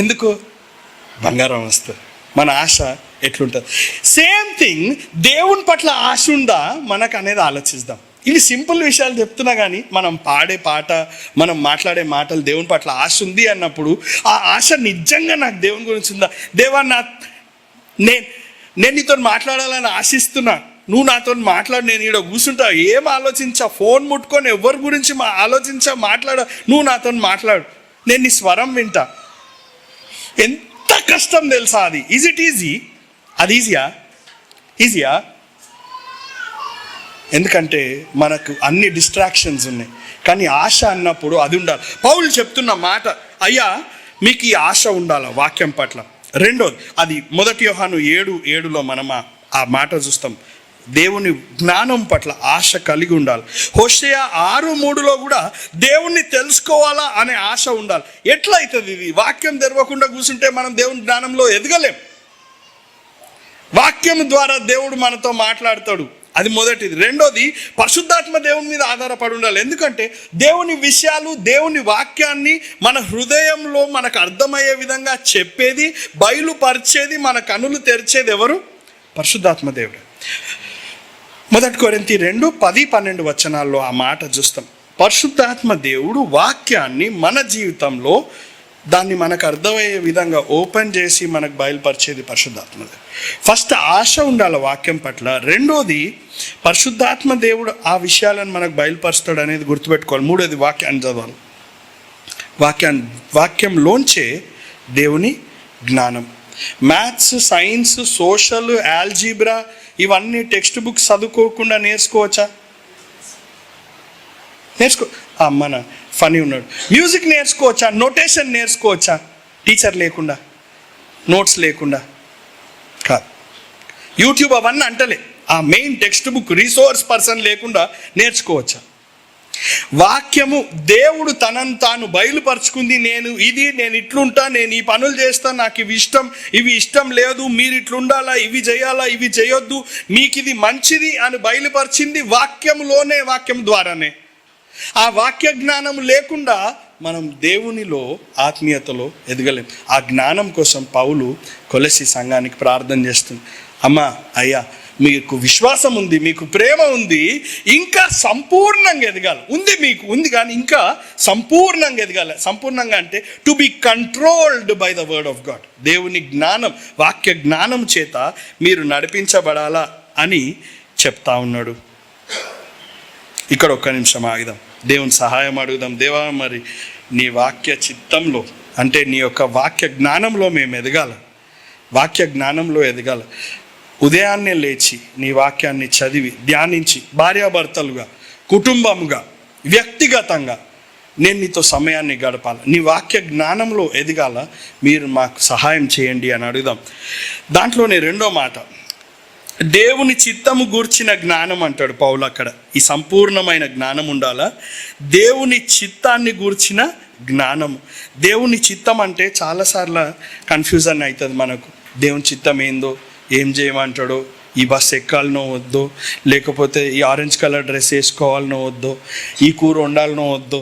ఎందుకు? బంగారం వస్తుంది. మన ఆశ ఎట్లుంటుంది? సేమ్ థింగ్, దేవుని పట్ల ఆశ ఉందా మనకు అనేది ఆలోచిద్దాం. ఇవి సింపుల్ విషయాలు చెప్తున్నా, కానీ మనం పాడే పాట, మనం మాట్లాడే మాటలు దేవుని పట్ల ఆశ ఉంది అన్నప్పుడు, ఆ ఆశ నిజంగా నాకు దేవుని గురించి ఉందా? దేవా, నేను నీతో మాట్లాడాలని ఆశిస్తున్నా, నువ్వు నాతో మాట్లాడు, నేను ఈడ కూర్చుంటా, ఏం ఆలోచించా, ఫోన్ ముట్టుకొని ఎవరి గురించి మాట్లాడ, నువ్వు నాతో మాట్లాడు, నేను నీ స్వరం వింటా. ఎంత కష్టం తెలుసా అది? Is it easy? అది ఈజీయా? ఎందుకంటే మనకు అన్ని డిస్ట్రాక్షన్స్ ఉన్నాయి, కానీ ఆశ అన్నప్పుడు అది ఉండాలి. పౌలు చెప్తున్న మాట, అయ్యా మీకు ఈ ఆశ ఉండాలి వాక్యం పట్ల. రెండోది, అది 1 యోహాను 7:7 మనం ఆ మాట చూస్తాం. దేవుని జ్ఞానం పట్ల ఆశ కలిగి ఉండాలి. హోషేయ 6:3 కూడా దేవుణ్ణి తెలుసుకోవాలా అనే ఆశ ఉండాలి. ఎట్లయితుంది ఇది? వాక్యం తెరవకుండా కూర్చుంటే మనం దేవుని జ్ఞానంలో ఎదగలేం. వాక్యం ద్వారా దేవుడు మనతో మాట్లాడతాడు, అది మొదటిది. రెండోది, పరిశుద్ధాత్మ దేవుని మీద ఆధారపడి ఉండాలి. ఎందుకంటే దేవుని విషయాలు, దేవుని వాక్యాన్ని మన హృదయంలో మనకు అర్థమయ్యే విధంగా చెప్పేది, బయలుపరిచేది, మన కనులు తెరిచేది ఎవరు? పరిశుద్ధాత్మ దేవుడు. 1 కొరింథీ 2:10-12 ఆ మాట చూస్తాం. పరిశుద్ధాత్మ దేవుడు వాక్యాన్ని మన జీవితంలో దాన్ని మనకు అర్థమయ్యే విధంగా ఓపెన్ చేసి మనకు బయలుపరిచేది పరిశుద్ధాత్మ దేవుడు. ఫస్ట్ ఆశ ఉండాలి వాక్యం పట్ల. రెండోది, పరిశుద్ధాత్మ దేవుడు ఆ విషయాలను మనకు బయలుపరుస్తాడు అనేది గుర్తుపెట్టుకోవాలి. మూడోది, వాక్యాన్ని చదవాలి. వాక్యంలోంచే దేవుని జ్ఞానం. మ్యాథ్స్, సైన్స్, సోషల్, ఆల్జీబ్రా ఇవన్నీ టెక్స్ట్ బుక్స్ చదువుకోకుండా నేర్చుకోవచ్చా? మన ఫనీ ఉన్నాడు. మ్యూజిక్ నేర్చుకోవచ్చా? నోటేషన్ నేర్చుకోవచ్చా టీచర్ లేకుండా, నోట్స్ లేకుండా? కాదు. యూట్యూబ్ అవన్నీ అంటలే, ఆ main text book resource person లేకుండా నేర్చుకోవచ్చా? వాక్యము దేవుడు తనను తాను బయలుపరుచుకుంది. నేను ఇట్లుంటా, నేను ఈ పనులు చేస్తాను, నాకు ఇవి ఇష్టం లేదు, మీరు ఇట్లుండాలా, ఇవి చేయాలా, ఇవి చేయొద్దు, మీకు ఇది మంచిది అని బయలుపరిచింది వాక్యములోనే, వాక్యం ద్వారానే. ఆ వాక్య జ్ఞానం లేకుండా మనం దేవునిలో ఆత్మీయతలో ఎదగలేం. ఆ జ్ఞానం కోసం పౌలు కొలసి సంఘానికి ప్రార్థన చేస్తుంది. అమ్మా, అయ్యా, మీకు విశ్వాసం ఉంది, మీకు ప్రేమ ఉంది, ఇంకా సంపూర్ణంగా ఎదగాలి. మీకు ఉంది కానీ ఇంకా సంపూర్ణంగా ఎదగాలి. సంపూర్ణంగా అంటే to be controlled by the word of God. దేవుని జ్ఞానం, వాక్య జ్ఞానం చేత మీరు నడిపించబడాలా అని చెప్తా ఉన్నాడు. ఇక్కడ ఒక్క నిమిషం ఆగుదాం, దేవుని సహాయం అడుగుదాం. దేవా, మరి నీ వాక్య చిత్తంలో, అంటే నీ యొక్క వాక్య జ్ఞానంలో మేము ఎదగాల, వాక్య జ్ఞానంలో ఎదగాల. ఉదయాన్నే లేచి నీ వాక్యాన్ని చదివి ధ్యానించి భార్యాభర్తలుగా, కుటుంబముగా, వ్యక్తిగతంగా నేను నీతో సమయాన్ని గడపాలి. నీ వాక్య జ్ఞానంలో ఎదగాల, మీరు మాకు సహాయం చేయండి అని అడుగుదాం. దాంట్లోనే రెండో మాట, దేవుని చిత్తము గూర్చిన జ్ఞానం అంటాడు పౌలు అక్కడ. ఈ సంపూర్ణమైన జ్ఞానం ఉండాలా, దేవుని చిత్తాన్ని గూర్చిన జ్ఞానము. దేవుని చిత్తం అంటే చాలాసార్లు కన్ఫ్యూజన్ అవుతుంది మనకు. దేవుని చిత్తం ఏందో, ఏం చేయమంటాడో, ఈ బస్ ఎక్కాలనో వద్దో, లేకపోతే ఈ ఆరెంజ్ కలర్ డ్రెస్ వేసుకోవాలనో వద్దో, ఈ కూర వండాలనో వద్దో,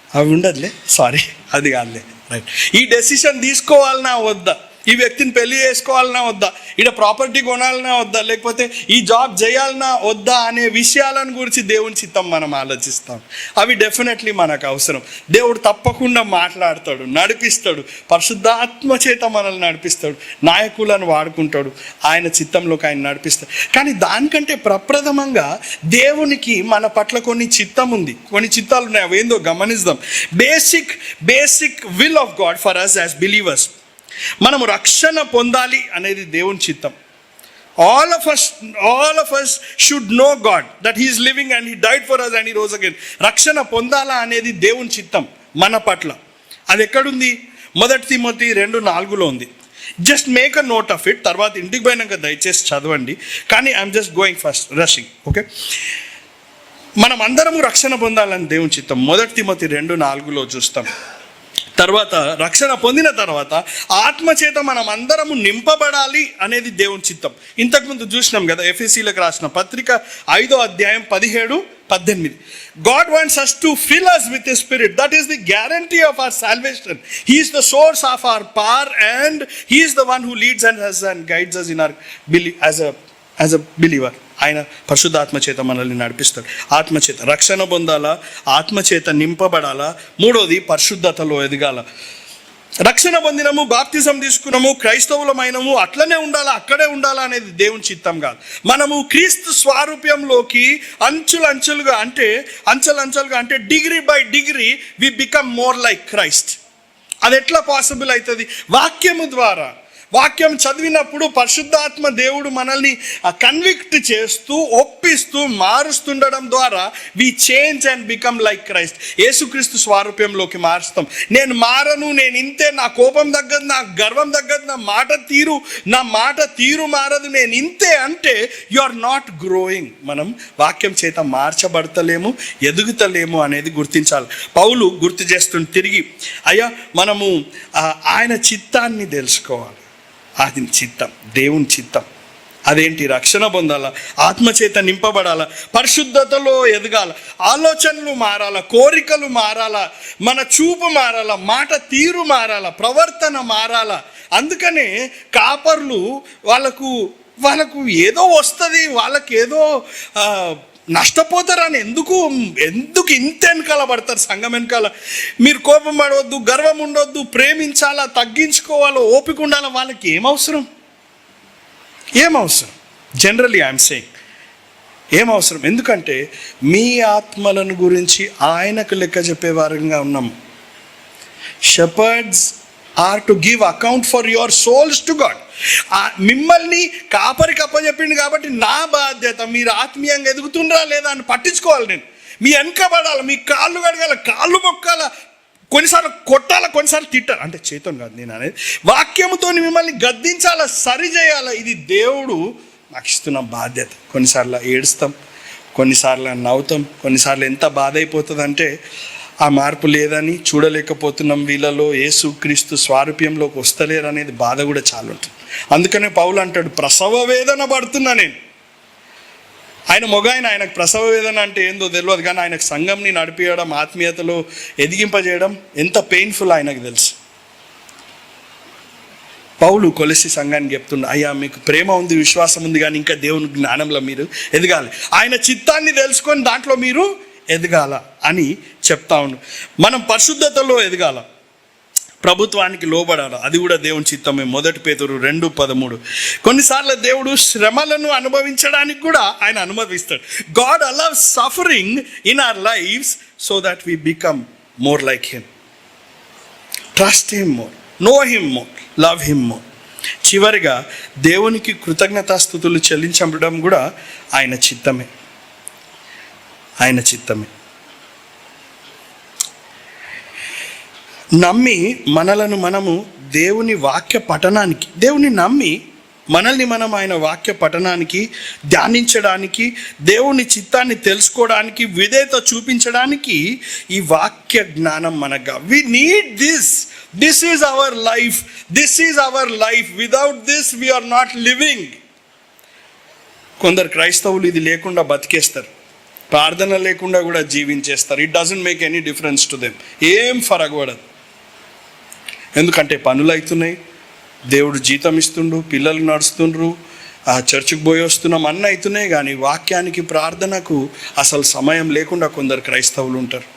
అవి ఉండదులే, సారీ అది కాదులే, రైట్. ఈ డెసిషన్ తీసుకోవాలన్నా వద్దా, ఈ వ్యక్తిని పెళ్లి చేసుకోవాలన్నా వద్దా, ఇక్కడ ప్రాపర్టీ కొనాలన్నా వద్దా, లేకపోతే ఈ జాబ్ చేయాలన్నా వద్దా అనే విషయాలను గురించి దేవుని చిత్తం మనం ఆలోచిస్తాం. అవి డెఫినెట్లీ మనకు అవసరం. దేవుడు తప్పకుండా మాట్లాడతాడు, నడిపిస్తాడు, పరిశుద్ధాత్మ చేత మనల్ని నడిపిస్తాడు, నాయకులను వాడుకుంటాడు, ఆయన చిత్తంలోకి ఆయన నడిపిస్తాడు. కానీ దానికంటే ప్రప్రథమంగా దేవునికి మన పట్ల కొన్ని చిత్తం ఉంది, కొన్ని చిత్తాలు ఉన్నాయి. అవి ఏందో గమనిద్దాం. Basic will of God for us as believers. మనము రక్షణ పొందాలి అనేది దేవుని చిత్తం. All of us should know God, that He is living and He died for us and He rose again. రక్షణ పొందాలా అనేది దేవుని చిత్తం మన పట్ల. అది ఎక్కడుంది? 1 తిమోతి 2:4 ఉంది. Just make a note of it. తర్వాత ఇంటికి పోయినాక దయచేసి చదవండి. కానీ I'm just going first rushing, okay. మనం అందరము రక్షణ పొందాలని దేవుని చిత్తం 1 తిమోతి 2:4 చూస్తాం. తర్వాత రక్షణ పొందిన తర్వాత ఆత్మచేత మనం అందరము నింపబడాలి అనేది దేవుని చిత్తం. ఇంతకుముందు చూసినాం కదా, ఎఫెసీలకు రాసిన పత్రిక 5వ అధ్యాయం 17-18. God wants us to fill us with His Spirit. That is the guarantee of our salvation. He is the source of our power and He is the one who leads us and guides us in our as a believer. ఆయన పరిశుద్ధాత్మ చేత మనల్ని నడిపిస్తాడు. ఆత్మచేత రక్షణ పొందాలా, ఆత్మచేత నింపబడాలా. మూడోది పరిశుద్ధతలో ఎదగాల. రక్షణ పొందినము, బాప్తిజం తీసుకున్నాము, క్రైస్తవులమైనము, అట్లనే ఉండాలా, అక్కడే ఉండాలా అనేది దేవుని చిత్తం కాదు. మనము క్రీస్తు స్వారూప్యంలోకి అంచెలంచెలుగా అంటే degree by degree we become more like Christ. అది ఎట్లా పాసిబుల్ అవుతుంది? వాక్యము ద్వారా. వాక్యం చదివినప్పుడు పరిశుద్ధాత్మ దేవుడు మనల్ని కన్విక్ట్ చేస్తూ, ఒప్పిస్తూ, మారుస్తుండడం ద్వారా we change and become like Christ. యేసుక్రీస్తు స్వారూప్యంలోకి మారుస్తాం. నేను మారను, నేను ఇంతే, నా కోపం తగ్గదు, నా గర్వం తగ్గదు, నా మాట తీరు మారదు, నేను ఇంతే అంటే యు ఆర్ నాట్ గ్రోయింగ్. మనం వాక్యం చేత మార్చబడతలేము, ఎదుగుతలేము అనేది గుర్తించాలి. పౌలు గుర్తు చేస్తుంది తిరిగి, అయ్యా మనము ఆయన చిత్తాన్ని తెలుసుకోవాలి. అది చిత్తం, దేవుని చిత్తం. అదేంటి? రక్షణ పొందాలా, ఆత్మచేత నింపబడాలా, పరిశుద్ధతలో ఎదగాల, ఆలోచనలు మారాలా, కోరికలు మారాలా, మన చూపు మారాలా, మాట తీరు మారాలా, ప్రవర్తన మారాలా. అందుకనే కాపర్లు వాళ్ళకు ఏదో వస్తుంది, వాళ్ళకి ఏదో నష్టపోతారని ఎందుకు ఇంత వెనకాల పడతారు సంఘం వెనకాల. మీరు కోపం పడవద్దు, గర్వం ఉండొద్దు, ప్రేమించాలా, తగ్గించుకోవాలో, ఓపిక ఉండాలా. వాళ్ళకి ఏం అవసరం? జనరలీ ఐఎమ్ సేయింగ్ ఏం అవసరం? ఎందుకంటే మీ ఆత్మలను గురించి ఆయనకు లెక్క చెప్పేవారంగా ఉన్నాము. Shepherds are to give account for your souls to God. మిమ్మల్ని కాపరికి అప్పచెప్పిండు కాబట్టి నా బాధ్యత మీరు ఆత్మీయంగా ఎదుగుతుండ్రా లేదా అని పట్టించుకోవాలి. నేను మీ వెనకబడాలి, మీ కాళ్ళు కడగాల, కాళ్ళు మొక్కాల, కొన్నిసార్లు కొట్టాల, కొన్నిసార్లు తిట్టాలి. అంటే చేతను కాదు నేను అనేది, వాక్యముతో మిమ్మల్ని గద్దించాలా, సరి చేయాలా. ఇది దేవుడు మాకు ఇస్తున్న బాధ్యత. కొన్నిసార్లు ఏడుస్తాం, కొన్నిసార్లు నవ్వుతాం, కొన్నిసార్లు ఎంత బాధ అయిపోతుందంటే ఆ మార్పు లేదని, చూడలేకపోతున్నాం, వీళ్ళలో యేసుక్రీస్తు స్వారూప్యంలోకి వస్తలేరు అనేది బాధ కూడా చాలా ఉంటుంది. అందుకనే పౌలు అంటాడు, ప్రసవ వేదన పడుతున్నా నేను. ఆయన ఆయనకు ప్రసవ వేదన అంటే ఏందో తెలియదు, కానీ ఆయనకు సంఘంని నడిపించడం, ఆత్మీయతలో ఎదిగింపజేయడం ఎంత పెయిన్ఫుల్ ఆయనకు తెలుసు. పౌలు కొలసి సంఘానికి చెప్తుండ, అయ్యా మీకు ప్రేమ ఉంది, విశ్వాసం ఉంది, కానీ ఇంకా దేవుని జ్ఞానంలో మీరు ఎదగాలి, ఆయన చిత్తాన్ని తెలుసుకొని దాంట్లో మీరు ఎదగాల అని చెప్తా ఉండు. మనం పరిశుద్ధతలో ఎదగాల, ప్రభుత్వానికి లోబడాల, అది కూడా దేవుని చిత్తమే. 1 పేతురు 2:13. కొన్నిసార్లు దేవుడు శ్రమలను అనుభవించడానికి కూడా ఆయన అనుమతిస్తాడు. God allows suffering in our lives so that we become more like him. Trust him more, know him more, love him more. చివరిగా దేవునికి కృతజ్ఞతాస్తుతులు చెల్లించడం కూడా ఆయన చిత్తమే. నమ్మి మనలను మనము దేవుని వాక్య పఠనానికి, దేవుని నమ్మి మనల్ని మనం ఆయన వాక్య పఠనానికి, ధ్యానించడానికి, దేవుని చిత్తాన్ని తెలుసుకోవడానికి, విధేయత చూపించడానికి ఈ వాక్య జ్ఞానం మనగా. We need this. This is our life. This is our life. Without this we're not living. కొందరు క్రైస్తవులు ఇది లేకుండా బతికేస్తారు, ప్రార్థన లేకుండా కూడా జీవించేస్తారు. It doesn't make any difference to them. ఏం ఫరగబడదు. ఎందుకంటే పనులు అవుతున్నాయి, దేవుడు జీతం ఇస్తుండు, పిల్లలు నడుస్తుండ్రు, ఆ చర్చికి పోయి వస్తున్నాం, అన్నీ అవుతున్నాయి, కానీ వాక్యానికి, ప్రార్థనకు అసలు సమయం లేకుండా కొందరు క్రైస్తవులు ఉంటారు.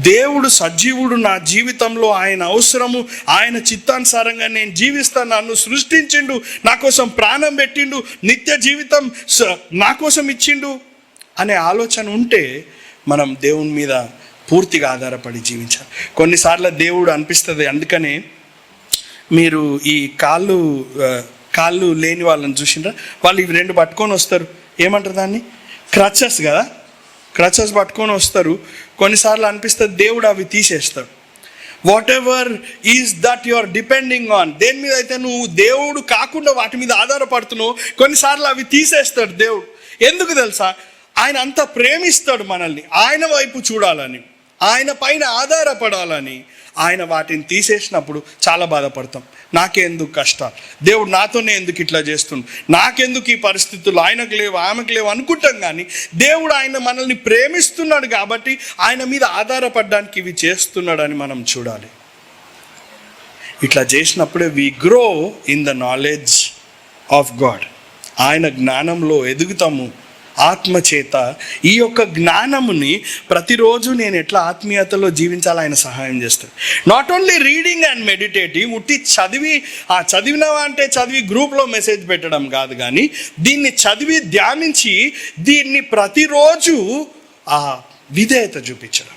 దేవుడు సజీవుడు, నా జీవితంలో ఆయన అవసరము, ఆయన చిత్తానుసారంగా నేను జీవిస్తాను, నన్ను సృష్టించిండు, నా కోసం ప్రాణం పెట్టిండు, నిత్య జీవితం నా కోసం ఇచ్చిండు అనే ఆలోచన ఉంటే మనం దేవుని మీద పూర్తిగా ఆధారపడి జీవించాలి. కొన్నిసార్లు దేవుడు అనిపిస్తుంది, అందుకనే మీరు ఈ కాళ్ళు లేని వాళ్ళని చూసిండ్రా, వాళ్ళు ఇవి 2 పట్టుకొని వస్తారు, ఏమంటారు దాన్ని, క్రచెస్ కదా, క్రచెస్ పట్టుకొని వస్తారు. కొన్నిసార్లు అనిపిస్తుంది దేవుడు అవి తీసేస్తాడు. Whatever is that you are depending on, దేని మీద అయితే నువ్వు దేవుడు కాకుండా వాటి మీద ఆధారపడుతున్నావు, కొన్నిసార్లు అవి తీసేస్తాడు దేవుడు. ఎందుకు తెలుసా? ఆయన అంత ప్రేమిస్తాడు మనల్ని, ఆయన వైపు చూడాలని, ఆయన పైన ఆధారపడాలని. ఆయన వాటిని తీసేసినప్పుడు చాలా బాధపడతాం. నాకెందుకు కష్టాలు, దేవుడు నాతోనే ఎందుకు ఇట్లా చేస్తుండు, నాకెందుకు ఈ పరిస్థితులు, ఆయనకు లేవు, ఆమెకు లేవు అనుకుంటాం. కానీ దేవుడు ఆయన మనల్ని ప్రేమిస్తున్నాడు కాబట్టి ఆయన మీద ఆధారపడడానికి ఇవి చేస్తున్నాడని మనం చూడాలి. ఇట్లా చేసినప్పుడే we grow in the knowledge of God. ఆయన జ్ఞానంలో ఎదుగుతాము ఆత్మచేత. ఈ యొక్క జ్ఞానముని ప్రతిరోజు నేను ఎట్లా ఆత్మీయతలో జీవించాలో ఆయన సహాయం చేస్తాడు. Not only reading and meditating, ఉట్టి చదివినవా అంటే చదివి గ్రూప్లో మెసేజ్ పెట్టడం కాదు, కానీ దీన్ని చదివి ధ్యానించి దీన్ని ప్రతిరోజు ఆ విధేయత చూపించడం.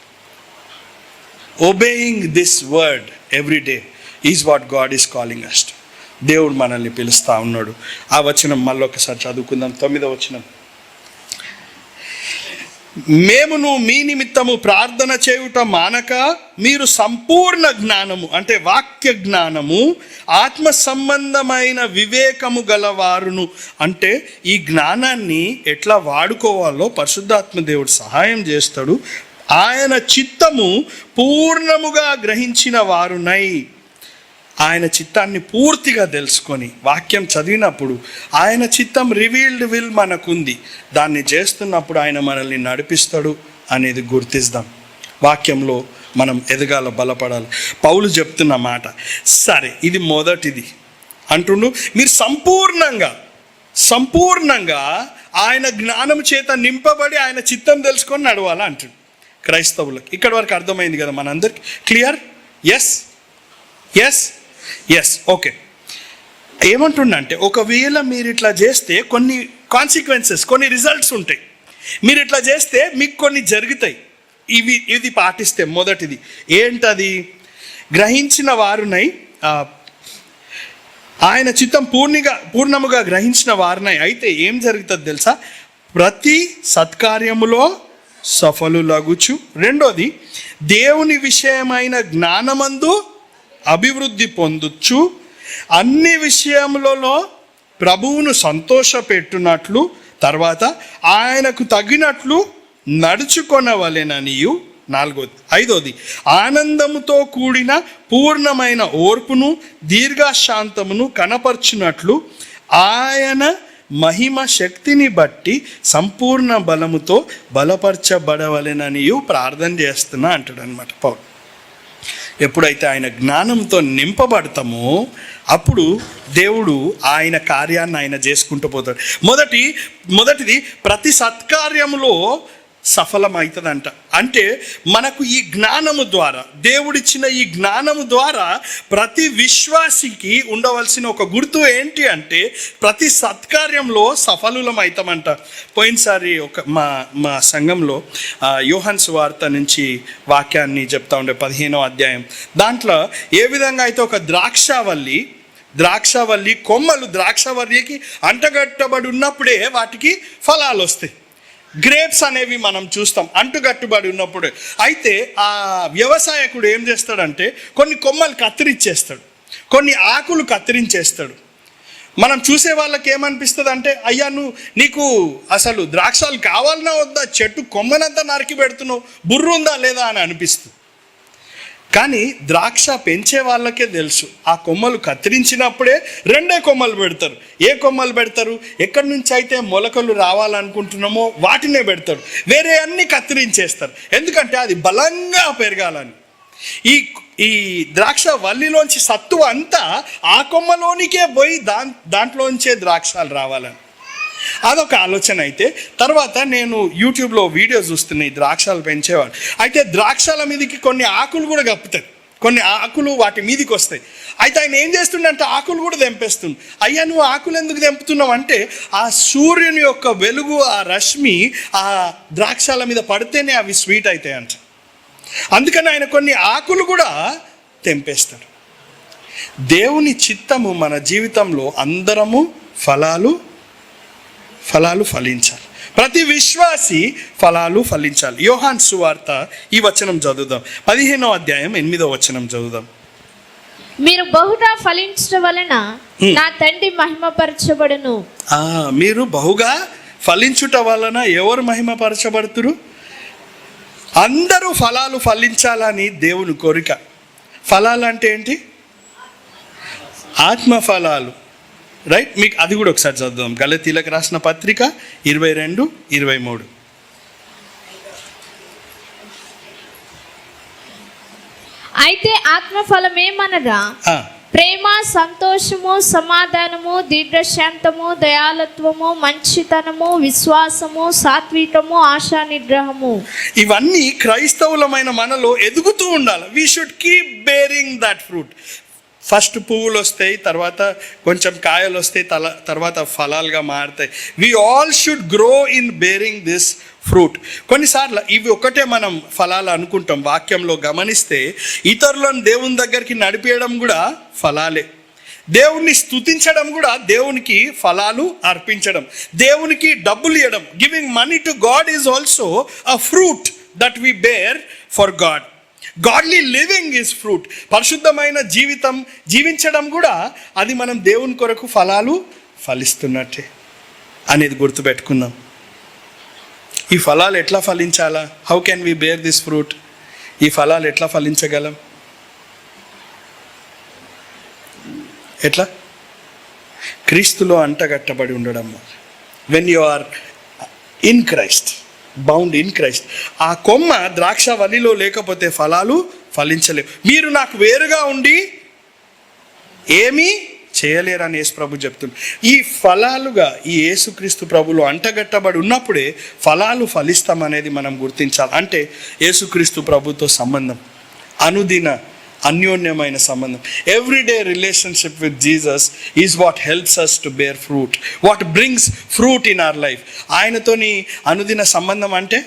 Obeying this word every day is what God is calling us. దేవుడు మనల్ని పిలుస్తూ ఉన్నాడు. ఆ వచనం మళ్ళొకసారి చదువుకుందాం. 9వ వచనం, మేమును మీ నిమిత్తము ప్రార్థన చేయుట మానక మీరు సంపూర్ణ జ్ఞానము, అంటే వాక్య జ్ఞానము, ఆత్మ సంబంధమైన వివేకము గలవారును. అంటే ఈ జ్ఞానాన్ని ఎట్లా వాడుకోవాలో పరిశుద్ధాత్మ దేవుడు సహాయం చేస్తాడు. ఆయన చిత్తము పూర్ణముగా గ్రహించిన వారునై, ఆయన చిత్తాన్ని పూర్తిగా తెలుసుకొని వాక్యం చదివినప్పుడు ఆయన చిత్తం రివీల్డ్ విల్ మనకుంది, దాన్ని చేస్తున్నప్పుడు ఆయన మనల్ని నడిపిస్తాడు అనేది గుర్తిస్తాం. వాక్యంలో మనం ఎదగాల, బలపడాలి. పౌలు చెప్తున్న మాట, సరే ఇది మొదటిది అంటుండు, మీరు సంపూర్ణంగా ఆయన జ్ఞానం చేత నింపబడి ఆయన చిత్తం తెలుసుకొని నడవాలా అంటుండు క్రైస్తవులకు. ఇక్కడి వరకు అర్థమైంది కదా మనందరికి? క్లియర్? Yes okay. ఏమంటుండంటే, ఒకవేళ మీరు ఇట్లా చేస్తే కొన్ని కాన్సిక్వెన్సెస్, కొన్ని రిజల్ట్స్ ఉంటాయి. మీరు ఇట్లా చేస్తే మీకు కొన్ని జరుగుతాయి. ఇది పాటిస్తే మొదటిది ఏంటది? గ్రహించిన వారునై, ఆయన చిత్తం పూర్ణముగా గ్రహించిన వారునై అయితే ఏం జరుగుతుంది తెలుసా? ప్రతి సత్కార్యములో సఫలులగుచు. రెండోది, దేవుని విషయమైన జ్ఞానమందు అభివృద్ధి పొందొచ్చు, అన్ని విషయములలో ప్రభువును సంతోషపెట్టునట్లు, తర్వాత ఆయనకు తగినట్లు నడుచుకొనవలెననియు. 5వది, ఆనందముతో కూడిన పూర్ణమైన ఓర్పును దీర్ఘశాంతమును కనపర్చునట్లు ఆయన మహిమ శక్తిని బట్టి సంపూర్ణ బలముతో బలపరచబడవలెననియు ప్రార్థన చేస్తున్నా అంటాడు అనమాట పౌలు. ఎప్పుడైతే ఆయన జ్ఞానంతో నింపబడతామో అప్పుడు దేవుడు ఆయన కార్యాన్ని ఆయన చేసుకుంటూ పోతాడు. మొదటిది ప్రతి సత్కార్యములో సఫలమవుతుందంట. అంటే మనకు ఈ జ్ఞానము ద్వారా, దేవుడిచ్చిన ఈ జ్ఞానము ద్వారా ప్రతి విశ్వాసికి ఉండవలసిన ఒక గుర్తు ఏంటి అంటే ప్రతి సత్కార్యంలో సఫలులమవుతామంట. పోయినసారి మా సంఘంలో యోహాను సువార్త నుంచి వాక్యాన్ని చెప్తా ఉండే 15వ అధ్యాయం, దాంట్లో ఏ విధంగా అయితే ఒక ద్రాక్షవల్లి కొమ్మలు ద్రాక్షవల్లికి అంటగట్టబడి ఉన్నప్పుడే వాటికి ఫలాలు వస్తాయి. గ్రేప్స్ అనేవి మనం చూస్తాం అంటుగట్టుబడి ఉన్నప్పుడు. అయితే ఆ వ్యవసాయకుడు ఏం చేస్తాడంటే కొన్ని కొమ్మలు కత్తిరించేస్తాడు, కొన్ని ఆకులు కత్తిరించేస్తాడు. మనం చూసే వాళ్ళకి ఏమనిపిస్తుంది అంటే, అయ్యా నీకు అసలు ద్రాక్షాలు కావాలన్నా వద్దా, చెట్టు కొమ్మనంతా నరికి పెడుతున్నావు, బుర్ర ఉందా లేదా అని అనిపిస్తుంది. కానీ ద్రాక్ష పెంచే వాళ్ళకే తెలుసు, ఆ కొమ్మలు కత్తిరించినప్పుడే 2 కొమ్మలు పెడతారు. ఏ కొమ్మలు పెడతారు? ఎక్కడి నుంచి అయితే మొలకలు రావాలనుకుంటున్నామో వాటినే పెడతారు, వేరే అన్ని కత్తిరించేస్తారు. ఎందుకంటే అది బలంగా పెరగాలని. ఈ ద్రాక్ష వల్లిలోంచి సత్తువ అంతా ఆ కొమ్మలోనికే పోయి దాంట్లోంచే ద్రాక్షాలు రావాలని. అదొక ఆలోచన. అయితే తర్వాత నేను యూట్యూబ్లో వీడియో చూస్తున్నాయి ద్రాక్షాలు పెంచేవాడు. అయితే ద్రాక్షాల మీదకి కొన్ని ఆకులు కూడా కప్పుతాయి, కొన్ని ఆకులు వాటి మీదకి వస్తాయి. అయితే ఆయన ఏం చేస్తుండంటే ఆకులు కూడా తెంపేస్తుంది. అయ్యా నువ్వు ఆకులు ఎందుకు తెంపుతున్నావు అంటే, ఆ సూర్యుని యొక్క వెలుగు, ఆ రశ్మి ఆ ద్రాక్షాల మీద పడితేనే అవి స్వీట్ అవుతాయి అంట. అందుకని ఆయన కొన్ని ఆకులు కూడా తెంపేస్తాడు. దేవుని చిత్తము మన జీవితంలో అందరము ఫలాలు ఫలించాలి. ప్రతి విశ్వాసి ఫలాలు ఫలించాలి. యోహాను సువార్త ఈ వచనం చదువుదాం, 15వ అధ్యాయం 8వ వచనం చదువుదాం. మీరు బహుగా ఫలించడం వలన నా తండ్రి మహిమపరచబడును. మీరు బహుగా ఫలించుట వలన ఎవరు మహిమపరచబడుతురు? అందరూ ఫలాలు ఫలించాలని దేవుని కోరిక. ఫలాలు అంటే ఏంటి? ఆత్మ ఫలాలు, రైట్? మీకు అది కూడా ఒకసారి చదువుదాం. గలతీలకు రాసిన పత్రిక 22:23. అయితే ఆత్మఫలమేమనగా ప్రేమ, సంతోషము, సమాధానము, దీర్ఘశాంతము, దయాలత్వము, మంచితనము, విశ్వాసము, సాత్వికము, ఆశా నిగ్రహము. ఇవన్నీ క్రైస్తవులమైన మనలో ఎదుగుతూ ఉండాలి. We should keep bearing that fruit. First పువ్వులు వస్తాయి, తర్వాత కొంచెం కాయలు వస్తాయి, తర్వాత ఫలాలుగా మారుతాయి. We all should grow in bearing this fruit. కొన్నిసార్లు ఇవి ఒకటే మనం ఫలాలు అనుకుంటాం. వాక్యంలో గమనిస్తే ఇతరులను దేవుని దగ్గరికి నడిపేయడం కూడా ఫలాలే. దేవుణ్ణి స్తుతించడం కూడా దేవునికి ఫలాలు అర్పించడం, దేవునికి డబ్బులు ఇవ్వడం, giving money to God is also a fruit that we bear for God. Godly living is fruit. పరిశుద్ధమైన జీవితం జీవించడం కూడా అది మనం దేవుని కొరకు ఫలాలు ఫలిస్తున్నట్టే అనేది గుర్తుపెట్టుకుందాం. ఈ ఫలాలు ఎట్లా ఫలించాలా? How can we bear this fruit? ఈ ఫలాలు ఎట్లా ఫలించగలం? ఎట్లా? క్రీస్తులో అంటగట్టబడి ఉండడం. When you are in Christ, bound in Christ. ఆ కొమ్మ ద్రాక్ష వల్లిలో లేకపోతే ఫలాలు ఫలించలేవు. మీరు నాకు వేరుగా ఉండి ఏమీ చేయలేరని యేసు ప్రభు చెప్తున్నారు. ఈ ఫలాలుగా ఈ యేసుక్రీస్తు ప్రభులో అంటగట్టబడి ఉన్నప్పుడే ఫలాలు ఫలిస్తామనేది మనం గుర్తించాలి. అంటే యేసుక్రీస్తు ప్రభుతో సంబంధం, అనుదిన అన్యోన్యమైన సంబంధం. Everyday relationship with Jesus is what helps us to bear fruit, what brings fruit in our life. ఆయనతోని అనుదిన సంబంధం అంటే